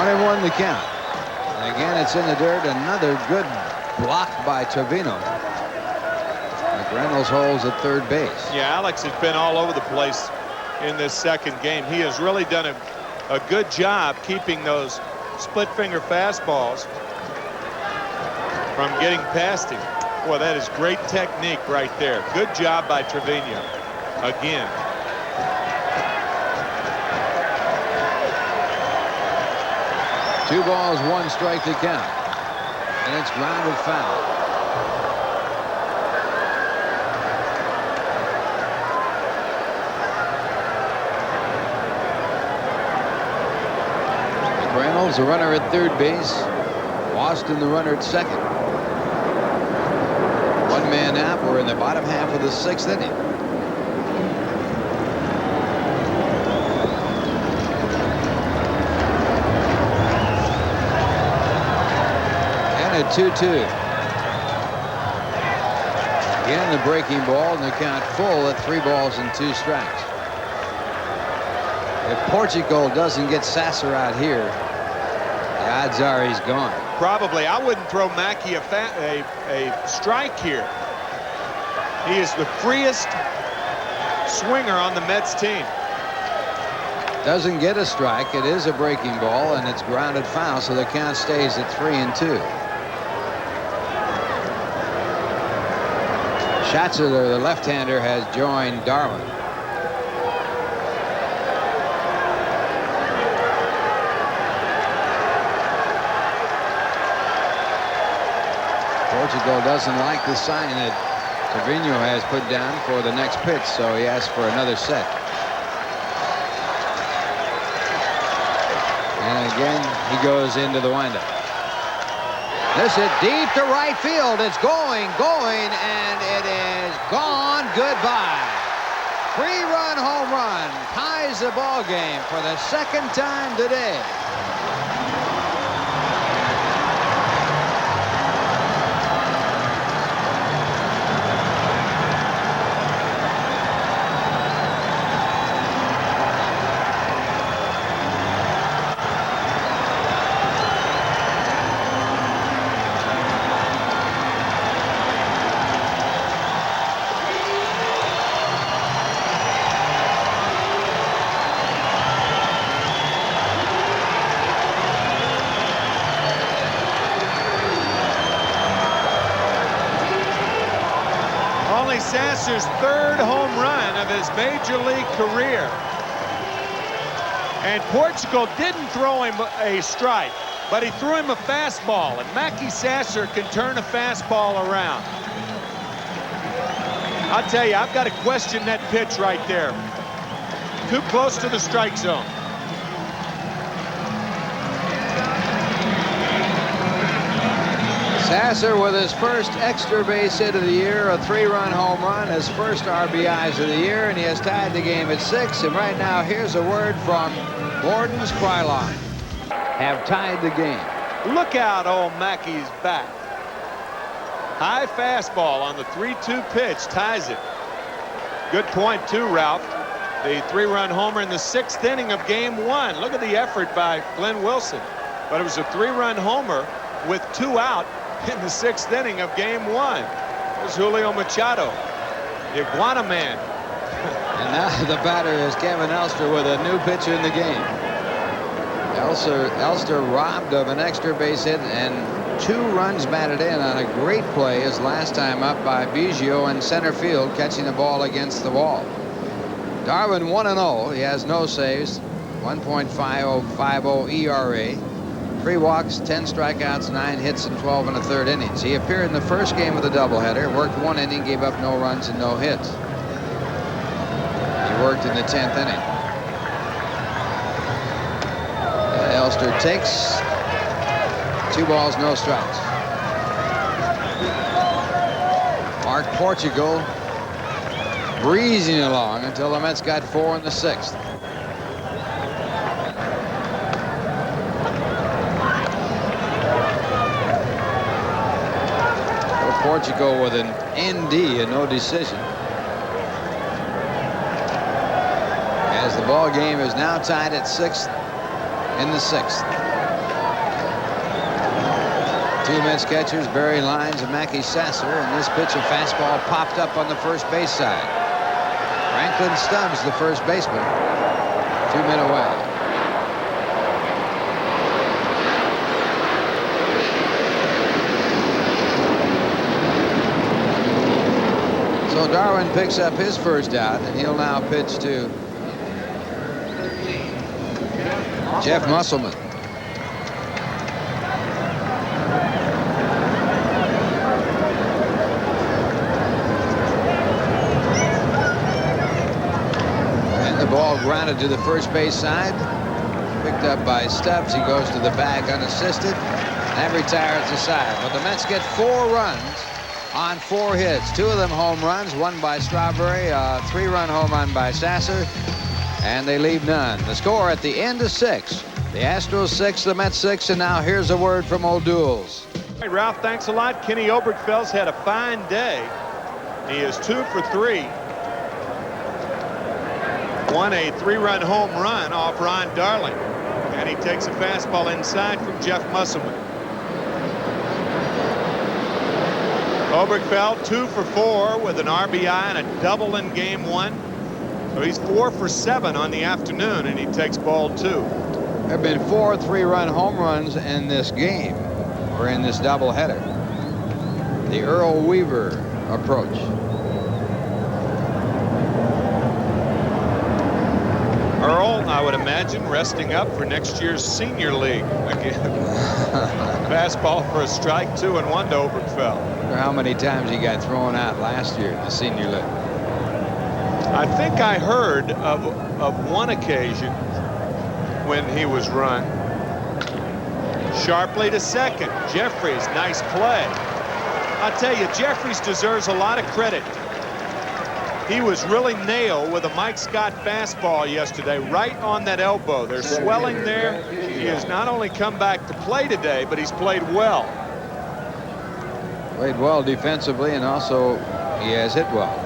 Won the count. And again, it's in the dirt. Another good block by Trevino. McReynolds holds at third base. Yeah, Alex has been all over the place in this second game. He has really done a good job keeping those split finger fastballs from getting past him. Boy, that is great technique right there. Good job by Trevino again. Two balls, one strike to count. And it's grounded foul. McReynolds, the runner at third base. Austin, the runner at second. One man out. We're in the bottom half of the sixth inning. And a 2-2. Again, the breaking ball, and the count full at 3 balls and 2 strikes. If Portugal doesn't get Sasser out here, the odds are he's gone. Probably. I wouldn't throw Mackey a strike here. He is the freest swinger on the Mets team. Doesn't get a strike. It is a breaking ball, and it's grounded foul, so the count stays at 3-2. Schatzeder, the left-hander, has joined Darwin. Portugal doesn't like the sign that Trevino has put down for the next pitch, so he asks for another set. And again, he goes into the windup. This hit deep to right field. It's going, and it is gone. Goodbye. 3-run home run ties the ball game for the second time today. Sasser's 3rd home run of his major league career. And Portugal didn't throw him a strike, but he threw him a fastball, and Mackey Sasser can turn a fastball around. I'll tell you, I've got to question that pitch right there. Too close to the strike zone. Sasser with his first extra base hit of the year, a 3-run home run, his first RBIs of the year, and he has tied the game at 6. And right now, here's a word from Gordon's Krylon. Have tied the game. Look out, old Mackey's back. High fastball on the 3-2 pitch ties it. Good point, too, Ralph. The 3-run homer in the 6th inning of Game 1. Look at the effort by Glenn Wilson. But it was a 3-run homer with 2 out in the 6th inning of Game 1. There's Julio Machado, the Iguana Man. And now the batter is Kevin Elster with a new pitcher in the game. Elster robbed of an extra base hit and 2 runs batted in on a great play his last time up by Biggio in center field, catching the ball against the wall. Darwin 1-0. He has no saves, 1.5050 ERA. 3 walks, 10 strikeouts, 9 hits, and 12 1/3 innings. He appeared in the first game of the doubleheader, worked 1 inning, gave up no runs and no hits. He worked in the 10th inning. Elster takes 2 balls, no strikes. Mark Portugal breezing along until the Mets got 4 in the 6th. Portugal with an ND, a no decision. As the ball game is now tied at 6 in the 6th. 2 Mets catchers, Barry Lines and Mackey Sasser, and this pitch of fastball popped up on the first base side. Franklin Stubbs, the first baseman, 2 men away. Darwin picks up his first out, and he'll now pitch to Jeff Musselman. And the ball grounded to the first base side. Picked up by Stubbs. He goes to the bag unassisted and retires the side. But the Mets get 4 runs on 4 hits. 2 of them home runs, one by Strawberry, a 3-run home run by Sasser, and they leave none. The score at the end of 6. The Astros 6, the Mets 6, and now here's a word from O'Doul's. Hey, Ralph, thanks a lot. Kenny Obergfeld's had a fine day. He is 2 for 3. Won a 3-run home run off Ron Darling, and he takes a fastball inside from Jeff Musselman. Obergfeld 2 for 4 with an RBI and a double in game 1. So he's 4 for 7 on the afternoon, and he takes ball 2. There have been 4 3-run home runs in this game, or in this doubleheader. The Earl Weaver approach. Earl, I would imagine, resting up for next year's senior league again. Fastball for a strike, 2-1 to Obergfeld. I wonder how many times he got thrown out last year in the senior league. I think I heard of one occasion when he was run. Sharply to second. Jerreries, nice play. I'll tell you, Jerreries deserves a lot of credit. He was really nailed with a Mike Scott fastball yesterday, right on that elbow. There's swelling there. He has not only come back to play today, but he's played well. Played well defensively, and also he has hit well.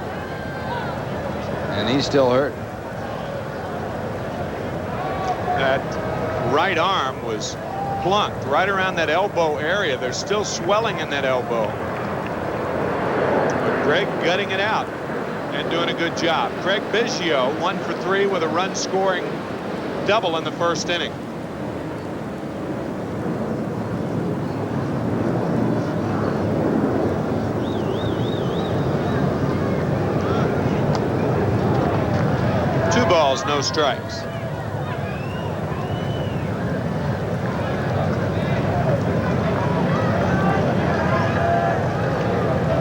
And he's still hurt. That right arm was plunked right around that elbow area. There's still swelling in that elbow. But Gregg gutting it out and doing a good job. Craig Biggio 1 for 3 with a run scoring double in the first inning. Two balls, no strikes.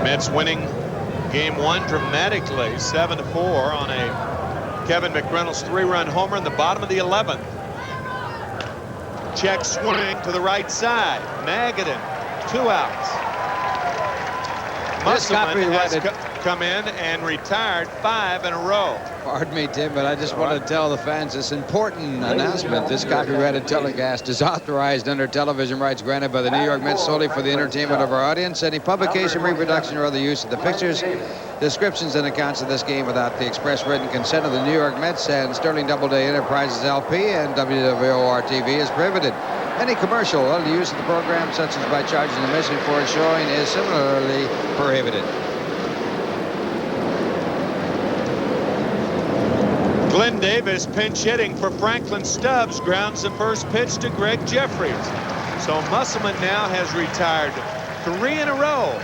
Mets winning game 1 dramatically, 7-4 on a Kevin McReynolds 3-run homer in the bottom of the 11th. Check swing to the right side. Magadan, 2 outs. Musselman has come in and retired 5 in a row. Pardon me, Tim, but I just want to tell the fans this important announcement. This copyrighted telecast is authorized under television rights granted by the New York Mets solely for the entertainment of our audience. Any publication, reproduction, or other use of the pictures, descriptions, and accounts of this game without the express written consent of the New York Mets and Sterling Doubleday Enterprises LP and WWOR-TV is prohibited. Any commercial or other use of the program, such as by charging admission for its showing, is similarly prohibited. Glenn Davis pinch hitting for Franklin Stubbs, grounds the first pitch to Gregg Jerreries. So Musselman now has retired 3 in a row.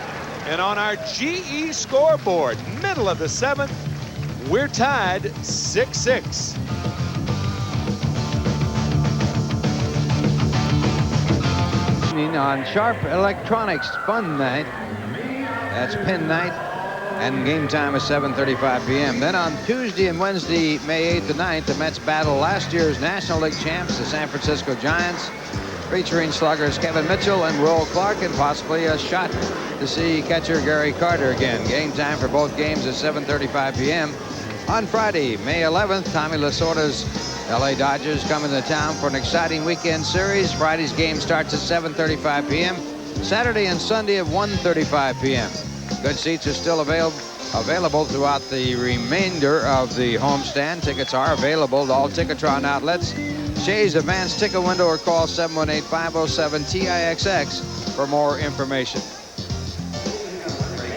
And on our GE scoreboard, middle of the 7th, we're tied 6-6. On Sharp Electronics Fun Night, that's Pin Night, and game time is 7:35 p.m. Then on Tuesday and Wednesday, May 8th and 9th, the Mets battle last year's National League champs, the San Francisco Giants, featuring sluggers Kevin Mitchell and Will Clark, and possibly a shot to see catcher Gary Carter again. Game time for both games is 7:35 p.m. On Friday, May 11th, Tommy Lasorda's LA Dodgers come into town for an exciting weekend series. Friday's game starts at 7:35 p.m. Saturday and Sunday at 1:35 p.m. Good seats are still available throughout the remainder of the homestand. Tickets are available at all Ticketron outlets, Shea's advanced ticket window, or call 718-507-TIXX for more information.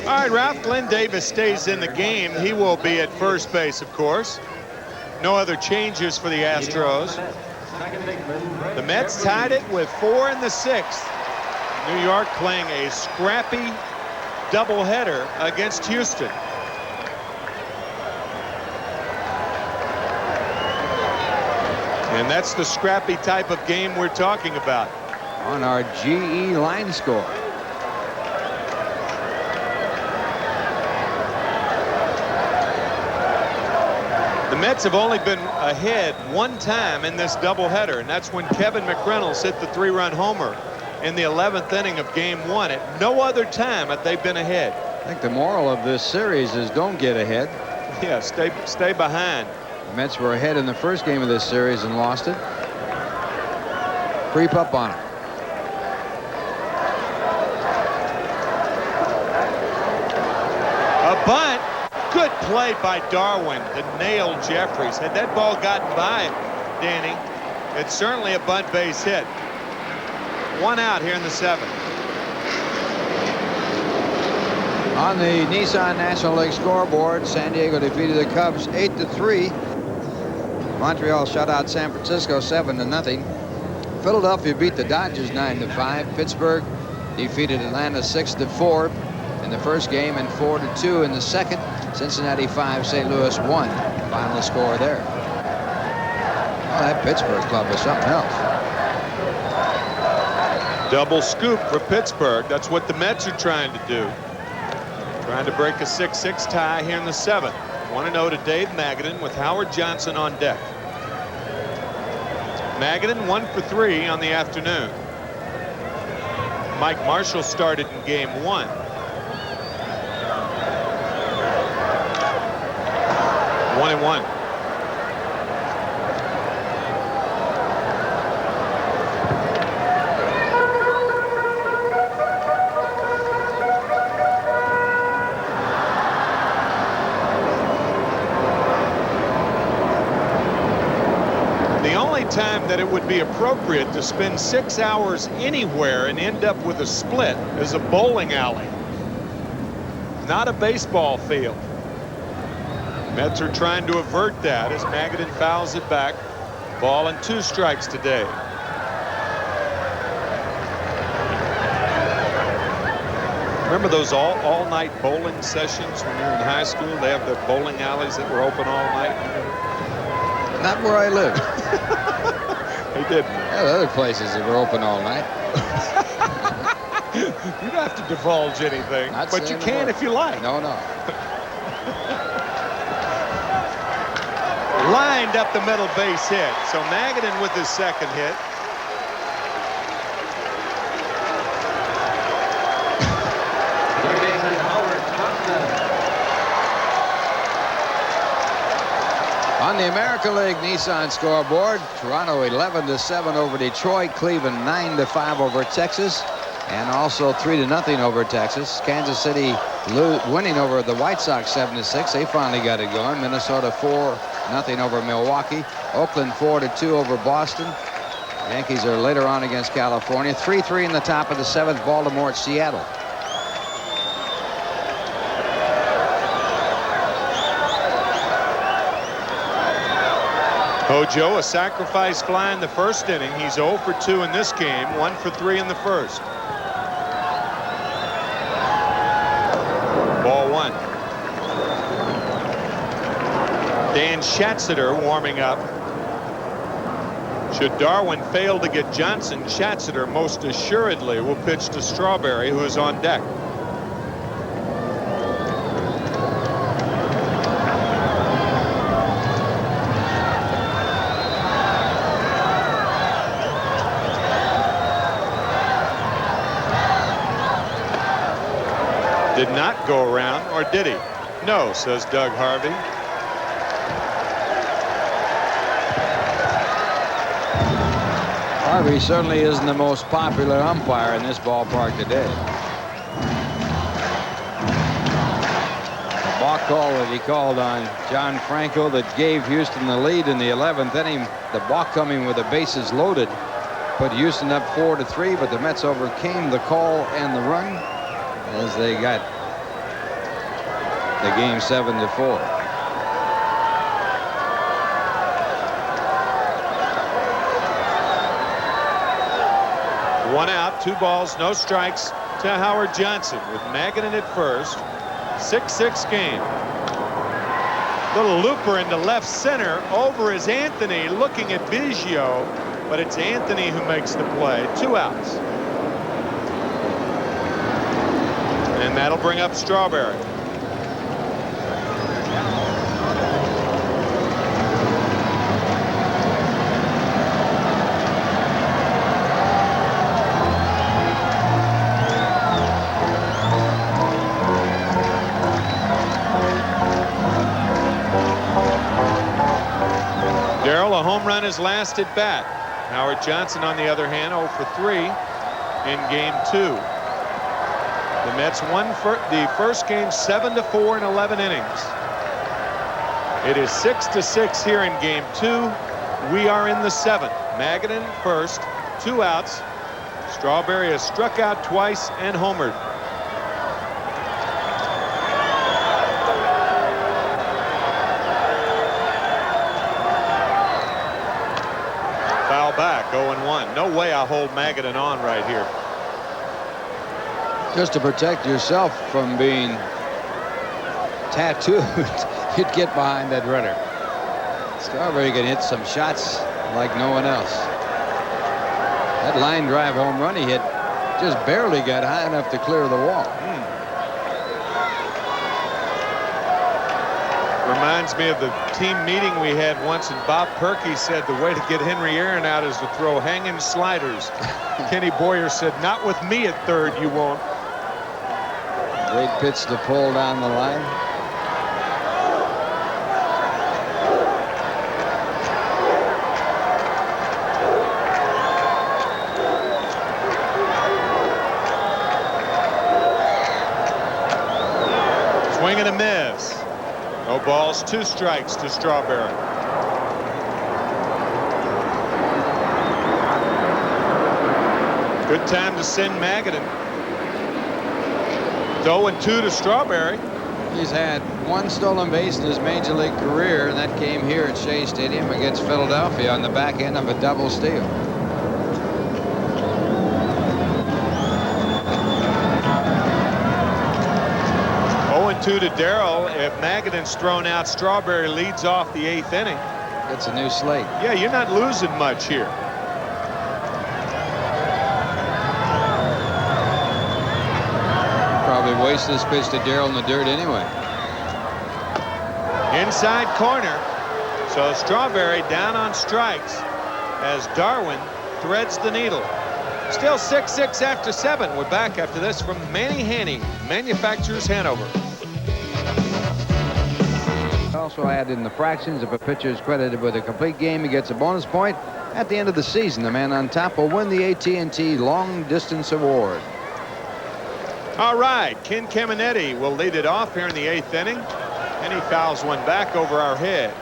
All right, Ralph, Glenn Davis stays in the game. He will be at first base, of course. No other changes for the Astros. The Mets tied it with 4 in the 6th. New York playing a scrappy doubleheader against Houston. And that's the scrappy type of game we're talking about. On our GE line score. The Mets have only been ahead one time in this doubleheader, and that's when Kevin McReynolds hit the 3-run homer in the 11th inning of Game 1. At no other time have they been ahead. I think the moral of this series is don't get ahead. Yeah, stay behind. The Mets were ahead in the first game of this series and lost it. Creep up on it. A bunt. Good play by Darwin to nail Jerreries. Had that ball gotten by Danny, it's certainly a bunt base hit. 1 out here in the 7th. On the Nissan National League scoreboard, San Diego defeated the Cubs 8-3. Montreal shut out San Francisco 7-0. Philadelphia beat the Dodgers 9-5. Pittsburgh defeated Atlanta 6-4 in the first game and 4-2 in the second. Cincinnati 5, St. Louis 1. Final score there. Well, that Pittsburgh club is something else. Double scoop for Pittsburgh. That's what the Mets are trying to do. Trying to break a 6-6 tie here in the 7th. 1-0 to Dave Magadan with Howard Johnson on deck. Magadan 1 for 3 on the afternoon. Mike Marshall started in Game 1. 1-1. The only time that it would be appropriate to spend 6 hours anywhere and end up with a split is a bowling alley, not a baseball field. Mets are trying to avert that as Magadan fouls it back. Ball and 2 strikes today. Remember those all-night bowling sessions when you were in high school? They have the bowling alleys that were open all night. Not where I live. They did. There are other places that were open all night. You don't have to divulge anything, but you can if you like. No. Lined up the middle base hit. So Magadan with his second hit. On the American League Nissan scoreboard, Toronto 11-7 over Detroit, Cleveland 9-5 over Texas, and also 3-0 over Texas. Kansas City winning over the White Sox 7-6. They finally got it going. Minnesota 4-0 over Milwaukee. Oakland 4-2 over Boston. Yankees are later on against California. 3-3 in the top of the 7th. Baltimore at Seattle. Hojo, a sacrifice fly in the first inning. He's 0 for 2 in this game, 1 for 3 in the first. Ball 1. Dan Schatzeder warming up. Should Darwin fail to get Johnson, Schatzeder most assuredly will pitch to Strawberry, who is on deck. Did not go around, or did he? No, says Doug Harvey. Harvey certainly isn't the most popular umpire in this ballpark today. The balk call that he called on John Franco that gave Houston the lead in the 11th inning. The balk coming with the bases loaded put Houston up 4-3, but the Mets overcame the call and the run as they got the game 7-4. One out, 2 balls, no strikes to Howard Johnson with Magadan at first. 6-6 game. Little looper into left center. Over is Anthony looking at Biggio, but it's Anthony who makes the play. 2 outs. And that'll bring up Strawberry. Darryl, a home run his last at bat. Howard Johnson, on the other hand, 0 for 3 in game 2. The Mets won the first game 7-4 in 11 innings. It is 6-6 here in game 2. We are in the 7th. Magadan first, 2 outs. Strawberry has struck out twice and homered. Foul back, 0-1. No way I hold Magadan on right here. Just to protect yourself from being tattooed, you'd get behind that runner. Strawberry can hit some shots like no one else. That line drive home run he hit just barely got high enough to clear the wall. Reminds me of the team meeting we had once, and Bob Perkey said the way to get Henry Aaron out is to throw hanging sliders. Kenny Boyer said, not with me at third, you won't. Great pitch to pull down the line. Swing and a miss. No balls, 2 strikes to Strawberry. Good time to send Magadan. 0-2 to Strawberry. He's had 1 stolen base in his major league career, and that came here at Shea Stadium against Philadelphia on the back end of a double steal. To Darryl. If Magadan's thrown out, Strawberry leads off the 8th inning. It's a new slate. Yeah, you're not losing much here. Probably waste this pitch to Darryl in the dirt anyway. Inside corner. So Strawberry down on strikes as Darwin threads the needle. Still 6-6 after 7. We're back after this from Manny Hanny, Manufacturers Hanover. Also add in the fractions. If a pitcher is credited with a complete game, he gets a bonus point. At the end of the season, the man on top will win the AT&T Long Distance Award. All right, Ken Caminetti will lead it off here in the 8th inning, and he fouls one back over our head.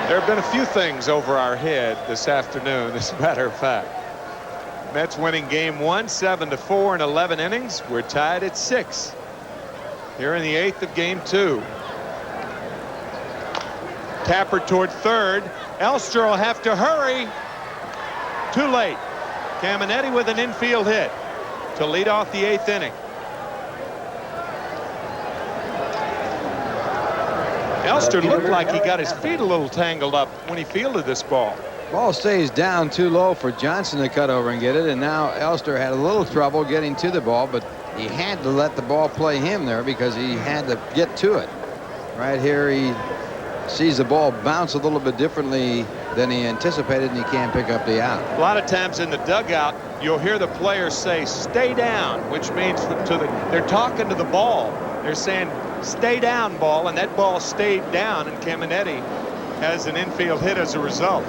There have been a few things over our head this afternoon, as a matter of fact. Mets winning game 1, 7-4 in 11 innings. We're tied at 6 here in the 8th of game 2. Tapper toward third. Elster will have to hurry. Too late. Caminetti with an infield hit to lead off the 8th inning. Elster looked like he got his feet a little tangled up when he fielded this ball. Ball stays down too low for Johnson to cut over and get it, and now Elster had a little trouble getting to the ball, but he had to let the ball play him there because he had to get to it. Right here he sees the ball bounce a little bit differently than he anticipated, and he can't pick up the out. A lot of times in the dugout you'll hear the players say stay down, which means they're talking to the ball. They're saying stay down, ball, and that ball stayed down, and Caminetti has an infield hit as a result.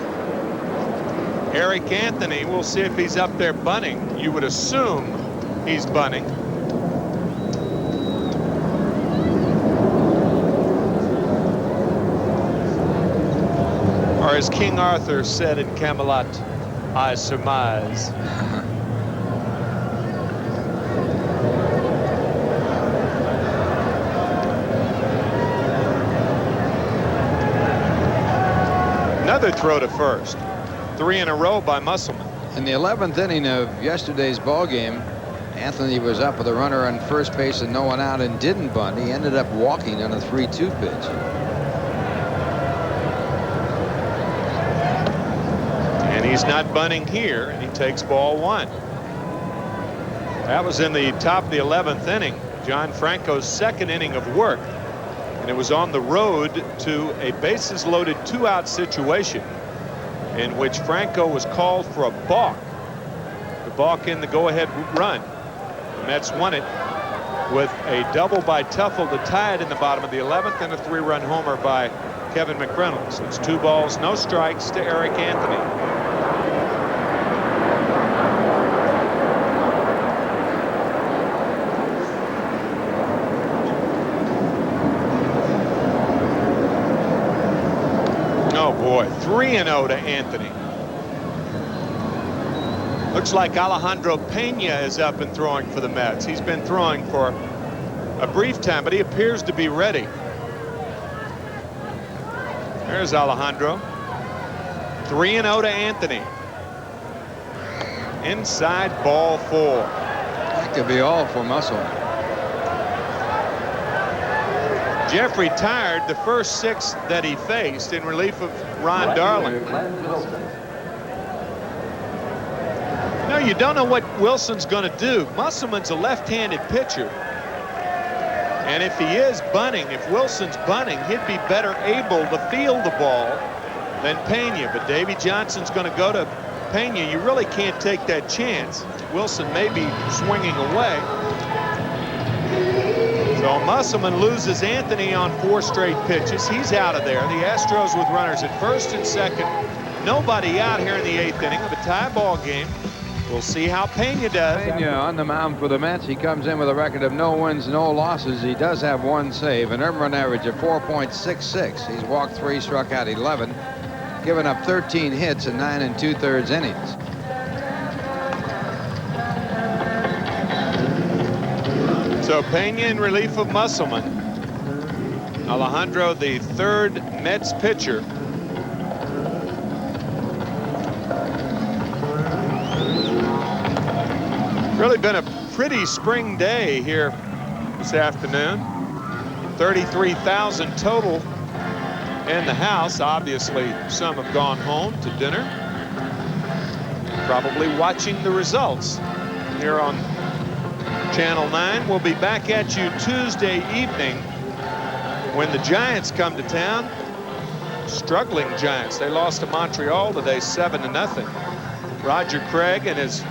Eric Anthony, we'll see if he's up there bunting. You would assume he's bunting. Or as King Arthur said in Camelot, I surmise. Another throw to first. 3 in a row by Musselman. In the 11th inning of yesterday's ball game, Anthony was up with a runner on first base and no one out and didn't bunt. He ended up walking on a 3-2 pitch. And he's not bunting here, and he takes ball 1. That was in the top of the 11th inning, John Franco's second inning of work. And it was on the road to a bases loaded 2-out situation in which Franco was called for a balk to balk in the go-ahead run. The Mets won it with a double by Tuffle to tie it in the bottom of the 11th and a 3-run homer by Kevin McReynolds. It's 2 balls, no strikes to Eric Anthony. Oh boy, 3-0 to Anthony. Looks like Alejandro Pena is up and throwing for the Mets. He's been throwing for a brief time, but he appears to be ready. There's Alejandro. 3-0 to Anthony. Inside, ball 4. That could be all for Musselman. Jeffrey tired the first 6 that he faced in relief of Ron Darling. No, you don't know what Wilson's going to do. Musselman's a left-handed pitcher. And if he is bunting, if Wilson's bunting, he'd be better able to field the ball than Pena. But Davy Johnson's going to go to Pena. You really can't take that chance. Wilson may be swinging away. So Musselman loses Anthony on 4 straight pitches. He's out of there. The Astros with runners at first and second. Nobody out here in the 8th inning of a tie ball game. We'll see how Pena does. Pena on the mound for the Mets. He comes in with a record of no wins, no losses. He does have 1 save, an earned run average of 4.66. He's walked 3, struck out 11, given up 13 hits in 9 2/3 innings. So Pena in relief of Musselman. Alejandro, the 3rd Mets pitcher. Really been a pretty spring day here this afternoon. 33,000 total in the house. Obviously, some have gone home to dinner. Probably watching the results here on Channel 9. We'll be back at you Tuesday evening when the Giants come to town. Struggling Giants. They lost to Montreal today 7-0. Roger Craig and his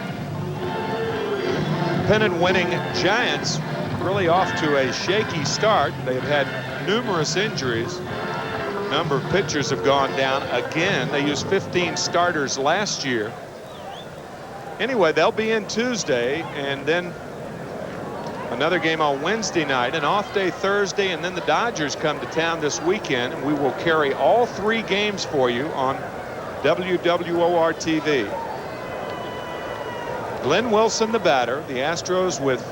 pennant-winning Giants really off to a shaky start. They've had numerous injuries. A number of pitchers have gone down again. They used 15 starters last year. Anyway, they'll be in Tuesday, and then another game on Wednesday night, an off day Thursday, and then the Dodgers come to town this weekend, and we will carry all 3 games for you on WWOR-TV. Glenn Wilson, the batter. The Astros with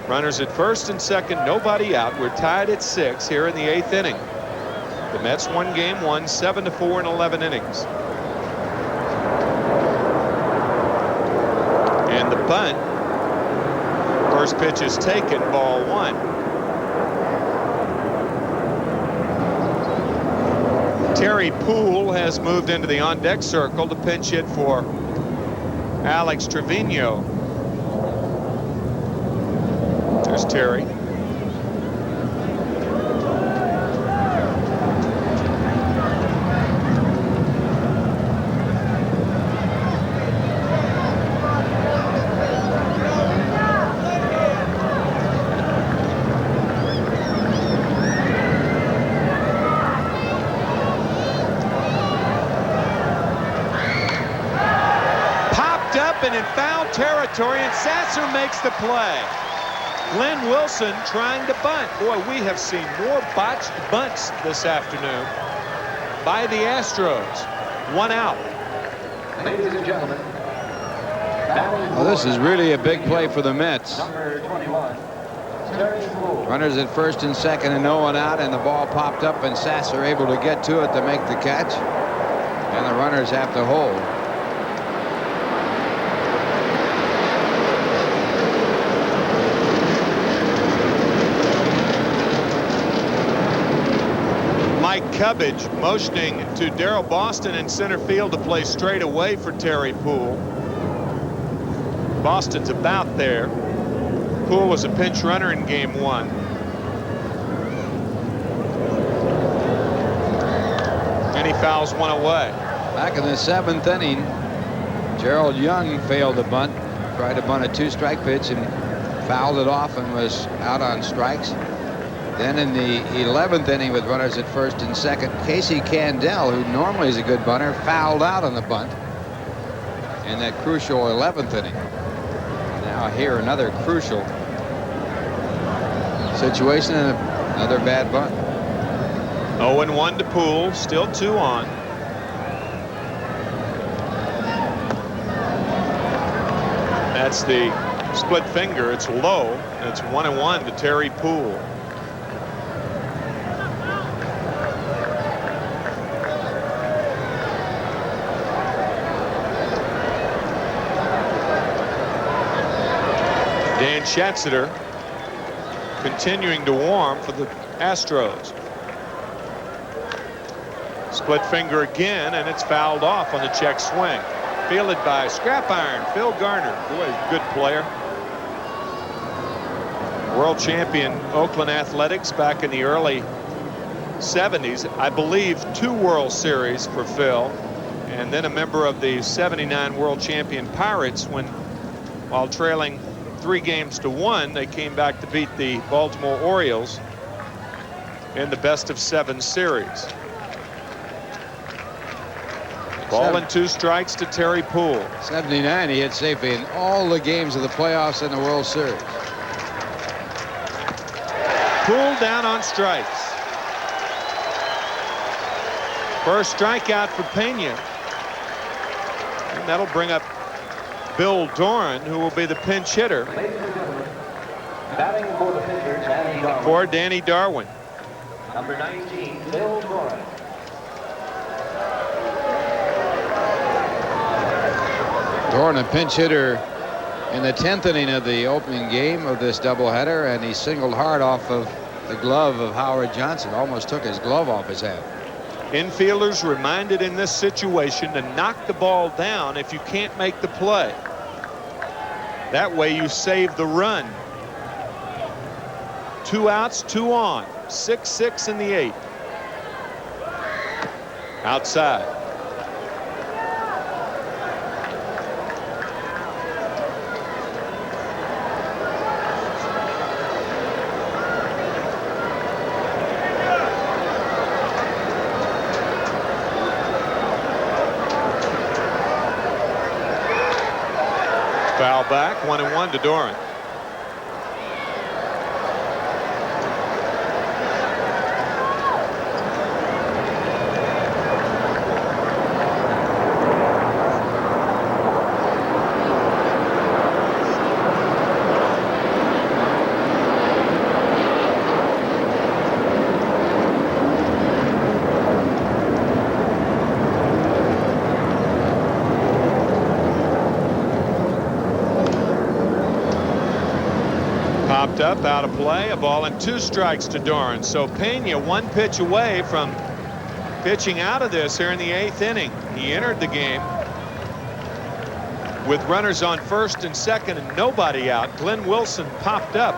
runners at first and second, nobody out. We're tied at 6 here in the 8th inning. The Mets won game 1, 7-4 in 11 innings. And the bunt. First pitch is taken, ball 1. Terry Poole has moved into the on-deck circle to pinch hit for Alex Trevino. There's Terry. And in foul territory, and Sasser makes the play. Glenn Wilson trying to bunt. Boy, we have seen more botched bunts this afternoon by the Astros. 1 out. Ladies and gentlemen. Well, this is really a big play for the Mets. Number 21. Terry Poole. Runners at first and second and no one out, and the ball popped up, and Sasser able to get to it to make the catch. And the runners have to hold. Cubbage motioning to Darryl Boston in center field to play straight away for Terry Poole. Boston's about there. Poole was a pinch runner in game 1. And he fouls one away. Back in the 7th inning, Gerald Young failed to bunt, tried to bunt a 2-strike pitch and fouled it off and was out on strikes. Then in the 11th inning with runners at first and second, Casey Candell, who normally is a good bunter, fouled out on the bunt in that crucial 11th inning. Now here another crucial situation and another bad bunt. 0-1 to Poole, still 2 on. That's the split finger. It's low. It's 1-1 to Terry Poole. Dan Schatzeder continuing to warm for the Astros. Split finger again, and it's fouled off on the check swing. Fielded by Scrap Iron Phil Garner. Boy, good player. World champion Oakland Athletics back in the early 70s. I believe 2 World Series for Phil, and then a member of the 79 World Champion Pirates when, while trailing 3-1, they came back to beat the Baltimore Orioles in the best-of-7 series. Ball and 2 strikes to Terry Poole. 79, he hit safely in all the games of the playoffs and the World Series. Poole down on strikes. First strikeout for Pena. And that'll bring up Bill Doran, who will be the pinch hitter Batting for the pitcher, Danny Darwin. for Danny Darwin. Number 19, Bill Doran. Doran, a pinch hitter in the 10th inning of the opening game of this doubleheader, and he singled hard off of the glove of Howard Johnson. Almost took his glove off his hand. Infielders reminded in this situation to knock the ball down if you can't make the play. That way you save the run. 2 outs, 2 on. 6-6 in the 8th. Outside. Foul back, 1-1 to Doran. Up, out of play, a ball and 2 strikes to Doran. So Pena 1 pitch away from pitching out of this here in the 8th inning. He entered the game with runners on first and second and nobody out. Glenn Wilson popped up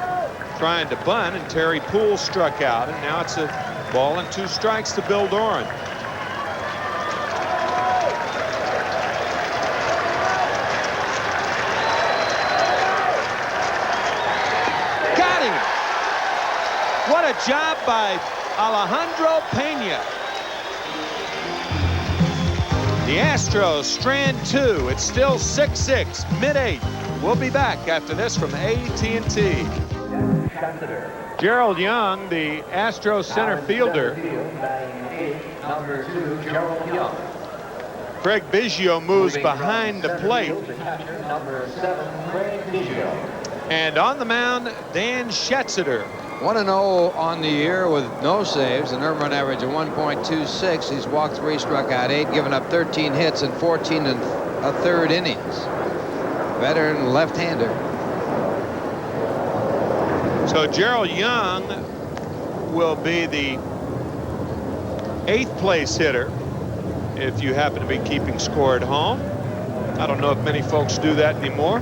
trying to bunt, and Terry Poole struck out, and now it's a ball and 2 strikes to Bill Doran. What a job by Alejandro Pena. The Astros strand 2. It's still 6-6, mid-8th. We'll be back after this from AT&T. Gerald Young, the Astros center fielder. Number 2, Gerald Young. Craig Biggio moves behind the plate. Number 7, Craig Biggio. And on the mound, Dan Schatzeder. 1-0 on the year with no saves, an earned run average of 1.26. He's walked 3, struck out 8, given up 13 hits in 14 1/3 innings. Veteran left-hander. So Gerald Young will be the 8th place hitter if you happen to be keeping score at home. I don't know if many folks do that anymore.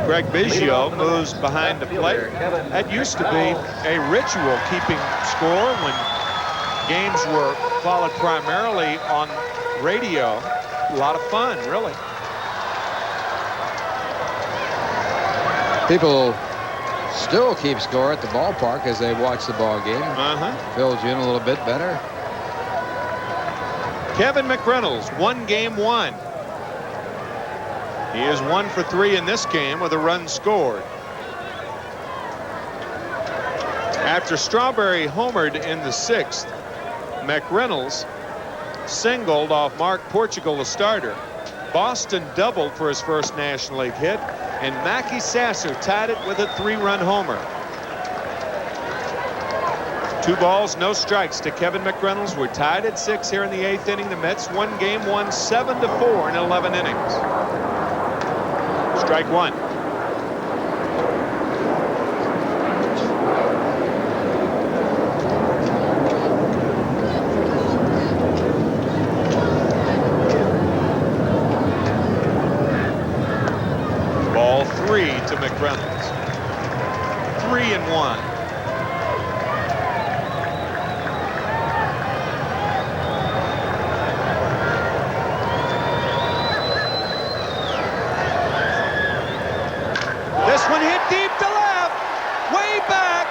Gregg Biggio moves behind the plate. That used to be a ritual, keeping score when games were followed primarily on radio. A lot of fun, really. People still keep score at the ballpark as they watch the ball game. Fills you in a little bit better. Kevin McReynolds, 1 game 1. He is 1 for 3 in this game with a run scored. After Strawberry homered in the 6th, McReynolds singled off Mark Portugal, the starter. Boston doubled for his first National League hit, and Mackey Sasser tied it with a 3-run homer. 2 balls, no strikes to Kevin McReynolds. We're tied at 6 here in the 8th inning. The Mets won game 1 7-4 in 11 innings. Strike 1. Ball 3 to McReynolds. 3-1. This one hit deep to left, way back,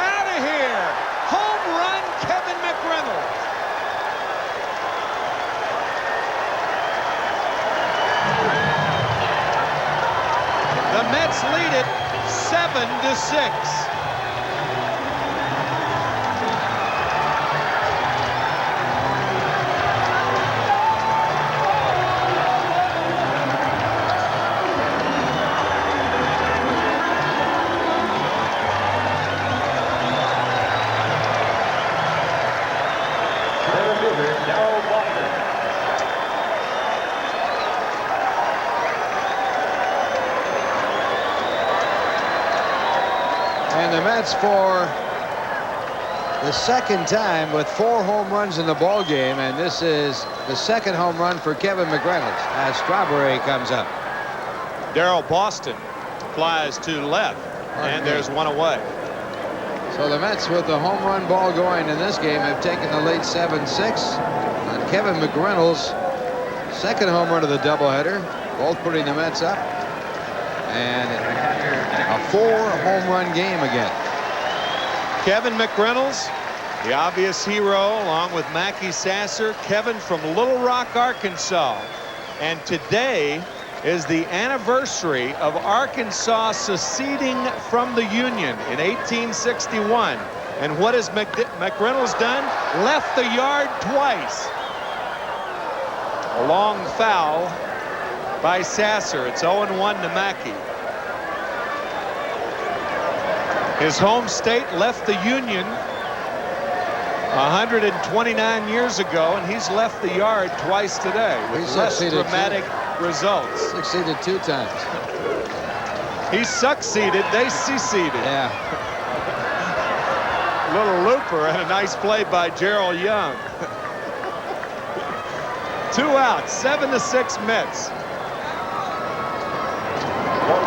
out of here. Home run, Kevin McReynolds. The Mets lead it 7-6. And the Mets, for the 2nd time with 4 home runs in the ball game, and this is the 2nd home run for Kevin McReynolds as Strawberry comes up. Darryl Boston flies to left, and there's one away. So the Mets, with the home run ball going in this game, have taken the lead 7-6 on Kevin McReynolds' 2nd home run of the doubleheader, both putting the Mets up, and a 4-home run game again. Kevin McReynolds, the obvious hero, along with Mackey Sasser. Kevin from Little Rock, Arkansas, and today is the anniversary of Arkansas seceding from the Union in 1861. And what has McReynolds done? Left the yard twice. A long foul by Sasser. It's 0-1 to Mackey. His home state left the Union 129 years ago, and he's left the yard twice today with less dramatic results. Succeeded 2 times. He succeeded, they seceded. Yeah. Little looper and a nice play by Darryl Young. 2 outs, 7-6 Mets.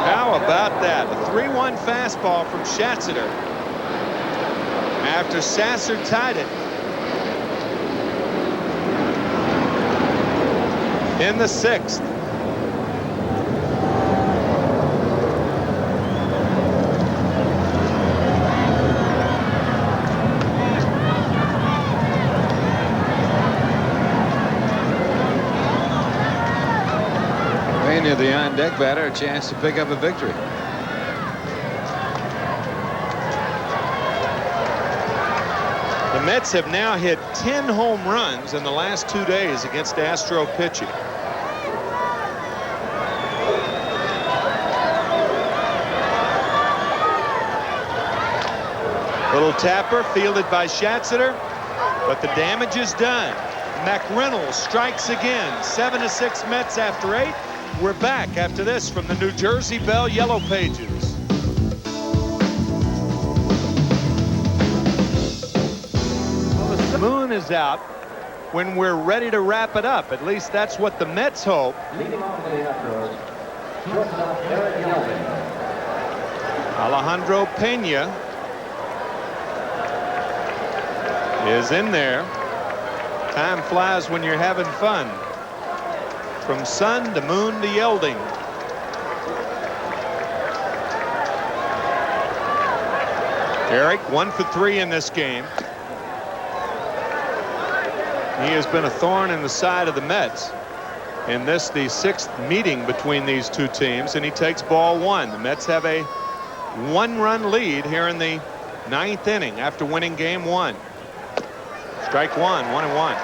How about that? A 3-1 fastball from Schatzeder after Sasser tied it in the 6th. Phenia, the on-deck batter, a chance to pick up a victory. The Mets have now hit 10 home runs in the last 2 days against Astro pitching. Little tapper fielded by Schatzeder, but the damage is done. McReynolds strikes again. 7-6 Mets after 8. We're back after this from the New Jersey Bell Yellow Pages. Well, the comes out when we're ready to wrap it up. At least that's what the Mets hope. Leading off for the Astros, shortstop Darryl. Alejandro Pena is in there. Time flies when you're having fun. From sun to moon to Yelding. Eric 1 for 3 in this game. He has been a thorn in the side of the Mets in this, the 6th meeting between these two teams, and he takes ball 1. The Mets have a 1-run lead here in the 9th inning after winning game 1. Strike 1, 1-1.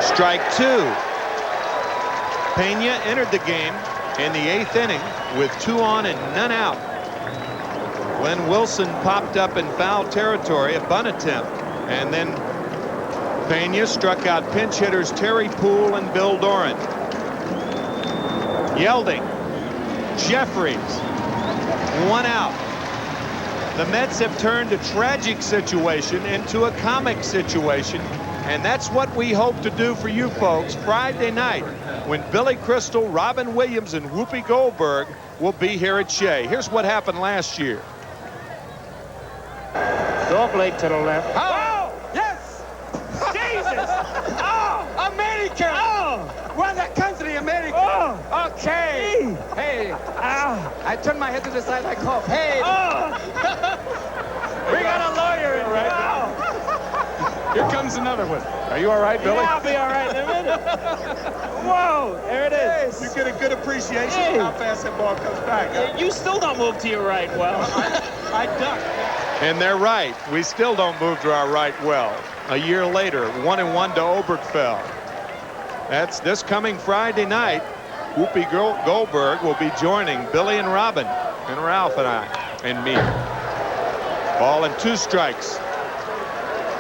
Strike 2. Pena entered the game in the 8th inning with 2 on and none out. Glenn Wilson popped up in foul territory, a bunt attempt, and then Pena struck out pinch hitters Terry Poole and Bill Doran. Yelding, Jerreries, 1 out. The Mets have turned a tragic situation into a comic situation. And that's what we hope to do for you folks Friday night when Billy Crystal, Robin Williams, and Whoopi Goldberg will be here at Shea. Here's what happened last year. Dog leg to the left. Oh! Yes! Jesus! Oh! America! Oh! We're the country, America! Oh! Okay! Hey! I turned my head to the side like hope. Hey! Oh! We got a lawyer in right now! Here comes another one. Are you all right, Billy? Yeah, I'll be all right in a minute. Whoa, there it is. You get a good appreciation of how fast that ball comes back. Huh? You still don't move to your right well. I duck. And they're right. We still don't move to our right well. A year later, 1-1 to Obergefell. That's this coming Friday night. Whoopi Goldberg will be joining Billy and Robin and Ralph and I and me. Ball and 2 strikes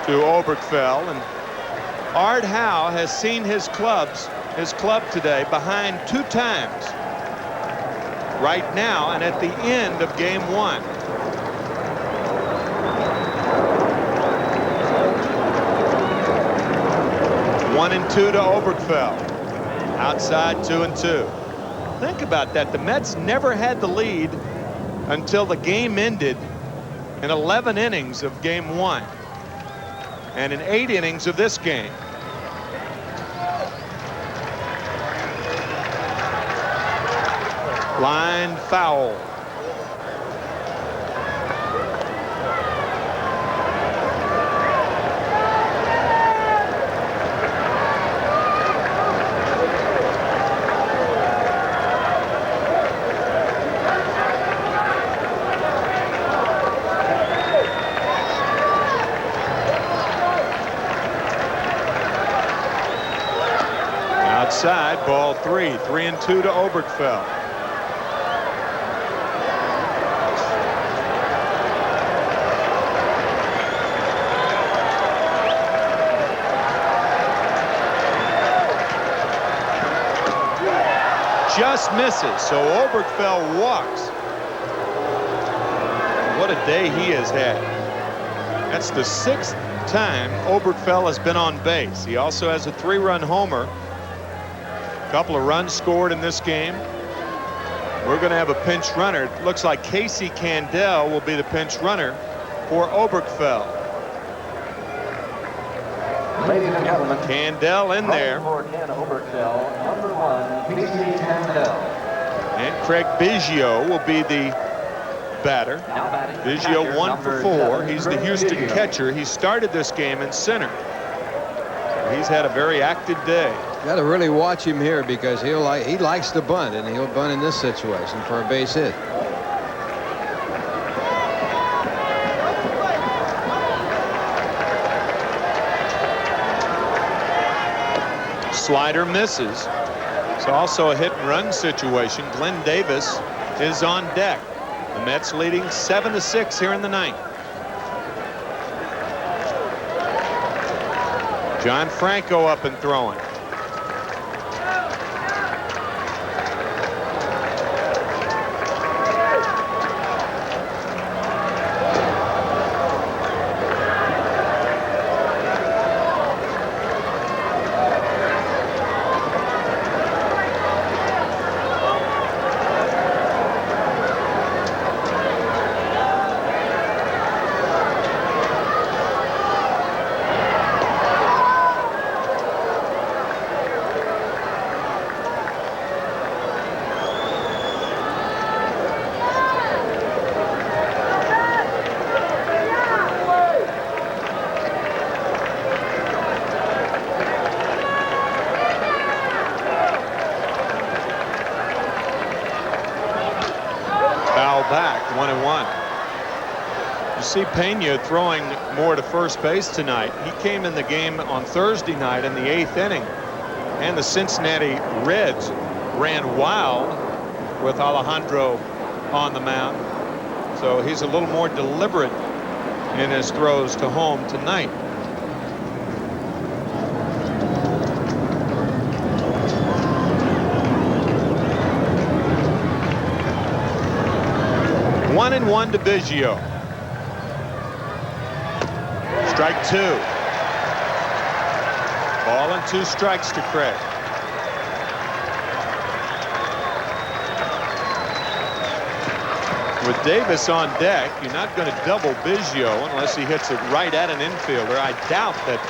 to Obergefell, and Art Howe has seen his club today behind 2 times right now and at the end of game 1. One and 2 to Obergefell. Outside 2-2. Think about that. The Mets never had the lead until the game ended in 11 innings of game 1. And in 8 innings of this game. Line foul. Outside, ball 3. 3-2 to Obergefell. Just misses, so Obergefell walks. What a day he has had. That's the 6th time Obergefell has been on base. He also has a 3-run homer. Couple of runs scored in this game. We're going to have a pinch runner. It looks like Casey Candell will be the pinch runner for Obergefell. Ladies and gentlemen, Candell in there. for Ken Obergefell, number 1, Casey Candell. And Craig Biggio will be the batter. Now batting. Biggio catcher, 1 for number 4. 7, He's the Gregg Houston Jerreries. catcher. He started this game in center. He's had a very active day. Got to really watch him here because he likes to bunt, and he'll bunt in this situation for a base hit. Slider misses. It's also a hit and run situation. Glenn Davis is on deck. The Mets leading 7-6 here in the 9th. John Franco up and throwing. Back 1-1. You see Pena throwing more to first base tonight. He came in the game on Thursday night in the 8th inning, and the Cincinnati Reds ran wild with Alejandro on the mound. So he's a little more deliberate in his throws to home tonight. One and one to Biggio. Strike 2. Ball and 2 strikes to Craig. With Davis on deck, you're not going to double Biggio unless he hits it right at an infielder. I doubt that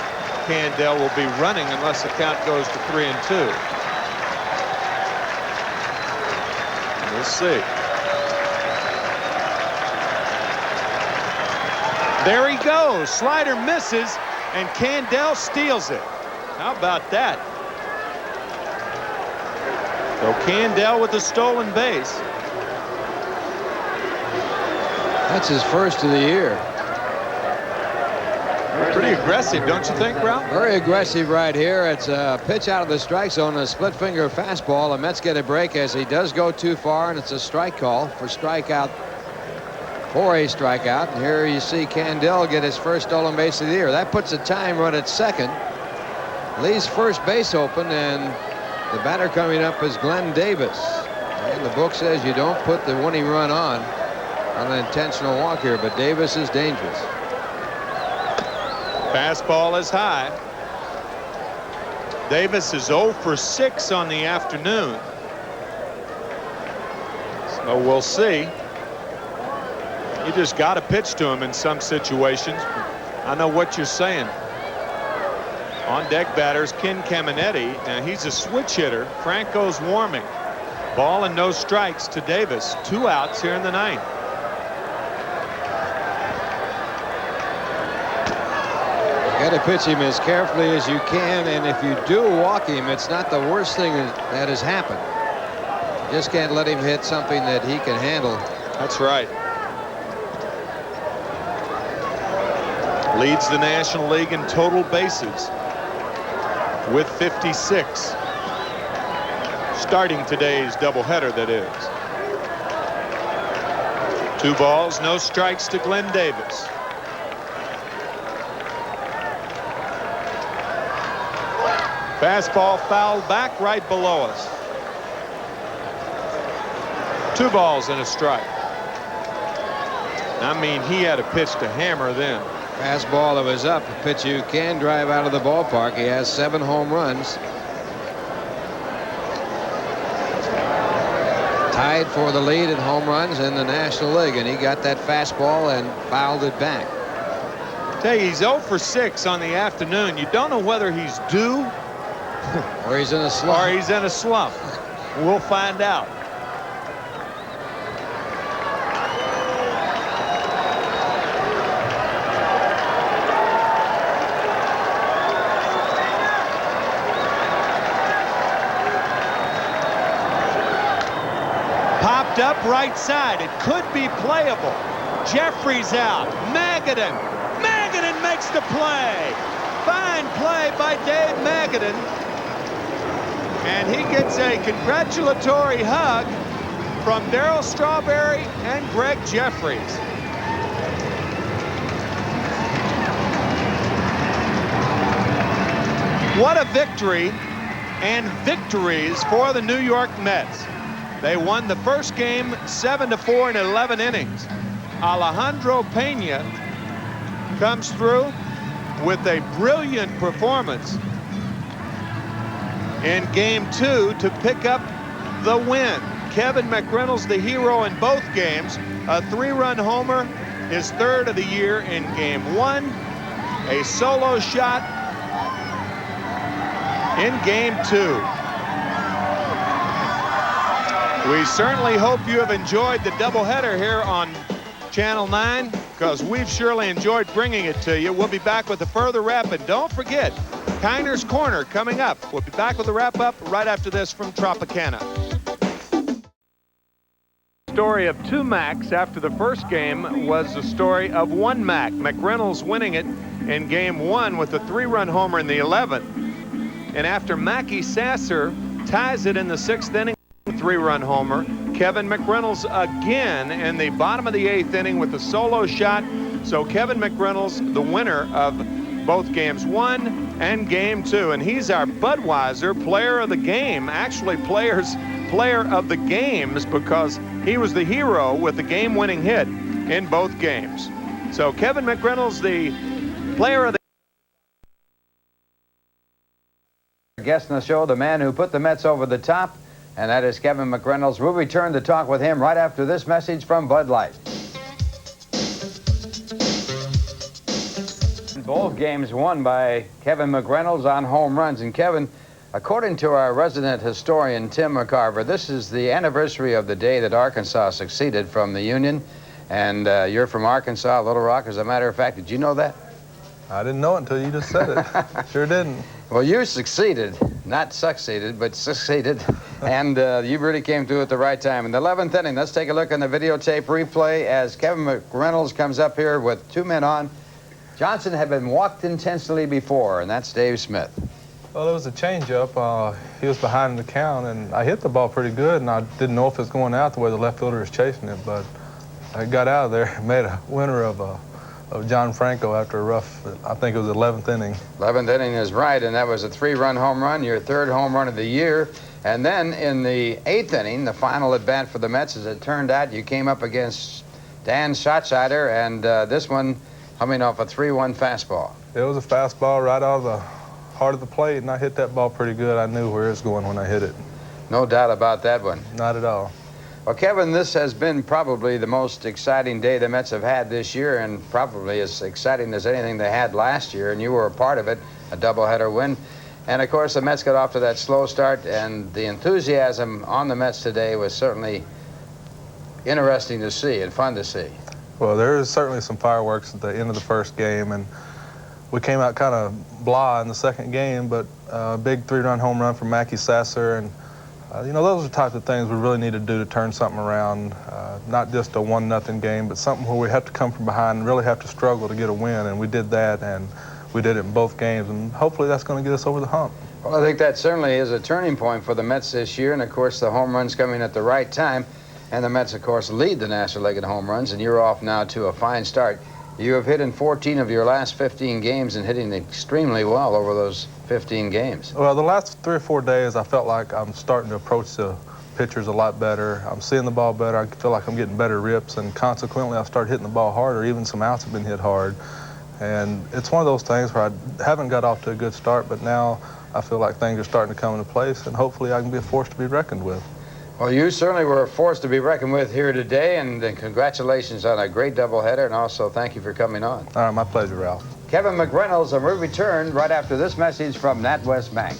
Candel will be running unless the count goes to 3-2. We'll see. There he goes. Slider misses, and Candel steals it. How about that? So Candel with the stolen base. That's his first of the year. Pretty aggressive, don't you think, Ralph? Very aggressive right here. It's a pitch out of the strike zone, a split finger fastball. The Mets get a break as he does go too far, and it's a strike call for strikeout. For a strikeout. And here you see Candel get his first stolen base of the year. That puts a tying run at second. Leaves first base open, and the batter coming up is Glenn Davis. And the book says you don't put the winning run on an intentional walk here, but Davis is dangerous. Fastball is high. Davis is 0 for 6 on the afternoon. So we'll see. You just got to pitch to him in some situations. I know what you're saying. On deck batters, Ken Caminetti. Now he's a switch hitter. Franco's warming. Ball and no strikes to Davis. 2 outs here in the 9th. You got to pitch him as carefully as you can, and if you do walk him, it's not the worst thing that has happened. You just can't let him hit something that he can handle. That's right. Leads the National League in total bases with 56. Starting today's doubleheader, that is. 2 balls, no strikes to Glenn Davis. Fastball fouled back right below us. 2 balls and a strike. I mean, he had a pitch to hammer then. Fastball that was up, a pitch you can drive out of the ballpark. He has 7 home runs. Tied for the lead in home runs in the National League, and he got that fastball and fouled it back. Tell you, he's 0 for 6 on the afternoon. You don't know whether he's due or he's in a slump. Or he's in a slump. We'll find out. Popped up right side. It could be playable. Jerreries out. Magadan makes the play. Fine play by Dave Magadan. And he gets a congratulatory hug from Darryl Strawberry and Gregg Jerreries. What a victory and victories for the New York Mets. They won the first game 7-4 in 11 innings. Alejandro Pena comes through with a brilliant performance in game 2 to pick up the win. Kevin McReynolds, the hero in both games, a 3-run homer, his 3rd of the year in game 1, a solo shot in game 2. We certainly hope you have enjoyed the doubleheader here on Channel 9, because we've surely enjoyed bringing it to you. We'll be back with a further wrap, and don't forget, Kiner's Corner coming up. We'll be back with a wrap-up right after this from Tropicana. Story of 2 Macks after the first game was the story of 1 Mack. McReynolds winning it in game 1 with a 3-run homer in the 11th. And after Mackey, Sasser ties it in the 6th inning, 3-run homer. Kevin McReynolds again in the bottom of the 8th inning with a solo shot. So Kevin McReynolds, the winner of both games 1 and game 2. And he's our Budweiser player of the game. Actually, player of the games, because he was the hero with the game-winning hit in both games. So Kevin McReynolds, the player of the guest on the show, the man who put the Mets over the top, and that is Kevin McReynolds. We'll return to talk with him right after this message from Bud Light. Both games won by Kevin McReynolds on home runs. And Kevin, according to our resident historian, Tim McCarver, this is the anniversary of the day that Arkansas succeeded from the Union. And you're from Arkansas, Little Rock, as a matter of fact. Did you know that? I didn't know it until you just said it. Sure didn't. Well, you succeeded. Not succeeded, but succeeded. And you really came through at the right time. In the 11th inning, let's take a look on the videotape replay as Kevin McReynolds comes up here with 2 men on. Johnson had been walked intentionally before, and that's Dave Smith. Well, it was a changeup. He was behind the count, and I hit the ball pretty good, and I didn't know if it was going out the way the left fielder was chasing it, but I got out of there and made a winner of John Franco after a rough, I think it was the 11th inning. 11th inning is right, and that was a 3-run home run, your 3rd home run of the year. And then in the 8th inning, the final at bat for the Mets, as it turned out, you came up against Dan Schatzeder, and this one coming off a 3-1 fastball. It was a fastball right out of the heart of the plate, and I hit that ball pretty good. I knew where it was going when I hit it. No doubt about that one. Not at all. Well, Kevin, this has been probably the most exciting day the Mets have had this year, and probably as exciting as anything they had last year, and you were a part of it, a doubleheader win. And, of course, the Mets got off to that slow start, and the enthusiasm on the Mets today was certainly interesting to see and fun to see. Well, there is certainly some fireworks at the end of the first game, and we came out kind of blah in the second game, but a big 3-run home run from Mackey, Sasser, and you know, those are the types of things we really need to do to turn something around. Not just a 1-0 game, but something where we have to come from behind and really have to struggle to get a win, and we did that, and we did it in both games, and hopefully that's going to get us over the hump. Well, I think that certainly is a turning point for the Mets this year, and of course the home runs coming at the right time, and the Mets, of course, lead the National League in home runs, and you're off now to a fine start. You have hit in 14 of your last 15 games and hitting extremely well over those 15 games. Well, the last 3 or 4 days, I felt like I'm starting to approach the pitchers a lot better. I'm seeing the ball better. I feel like I'm getting better rips, and consequently, I started hitting the ball harder. Even some outs have been hit hard. And it's one of those things where I haven't got off to a good start, but now I feel like things are starting to come into place, and hopefully I can be a force to be reckoned with. Well, you certainly were a force to be reckoned with here today, and congratulations on a great doubleheader, and also thank you for coming on. All right, my pleasure, Ralph. Kevin McReynolds, and we'll return right after this message from NatWest Bank.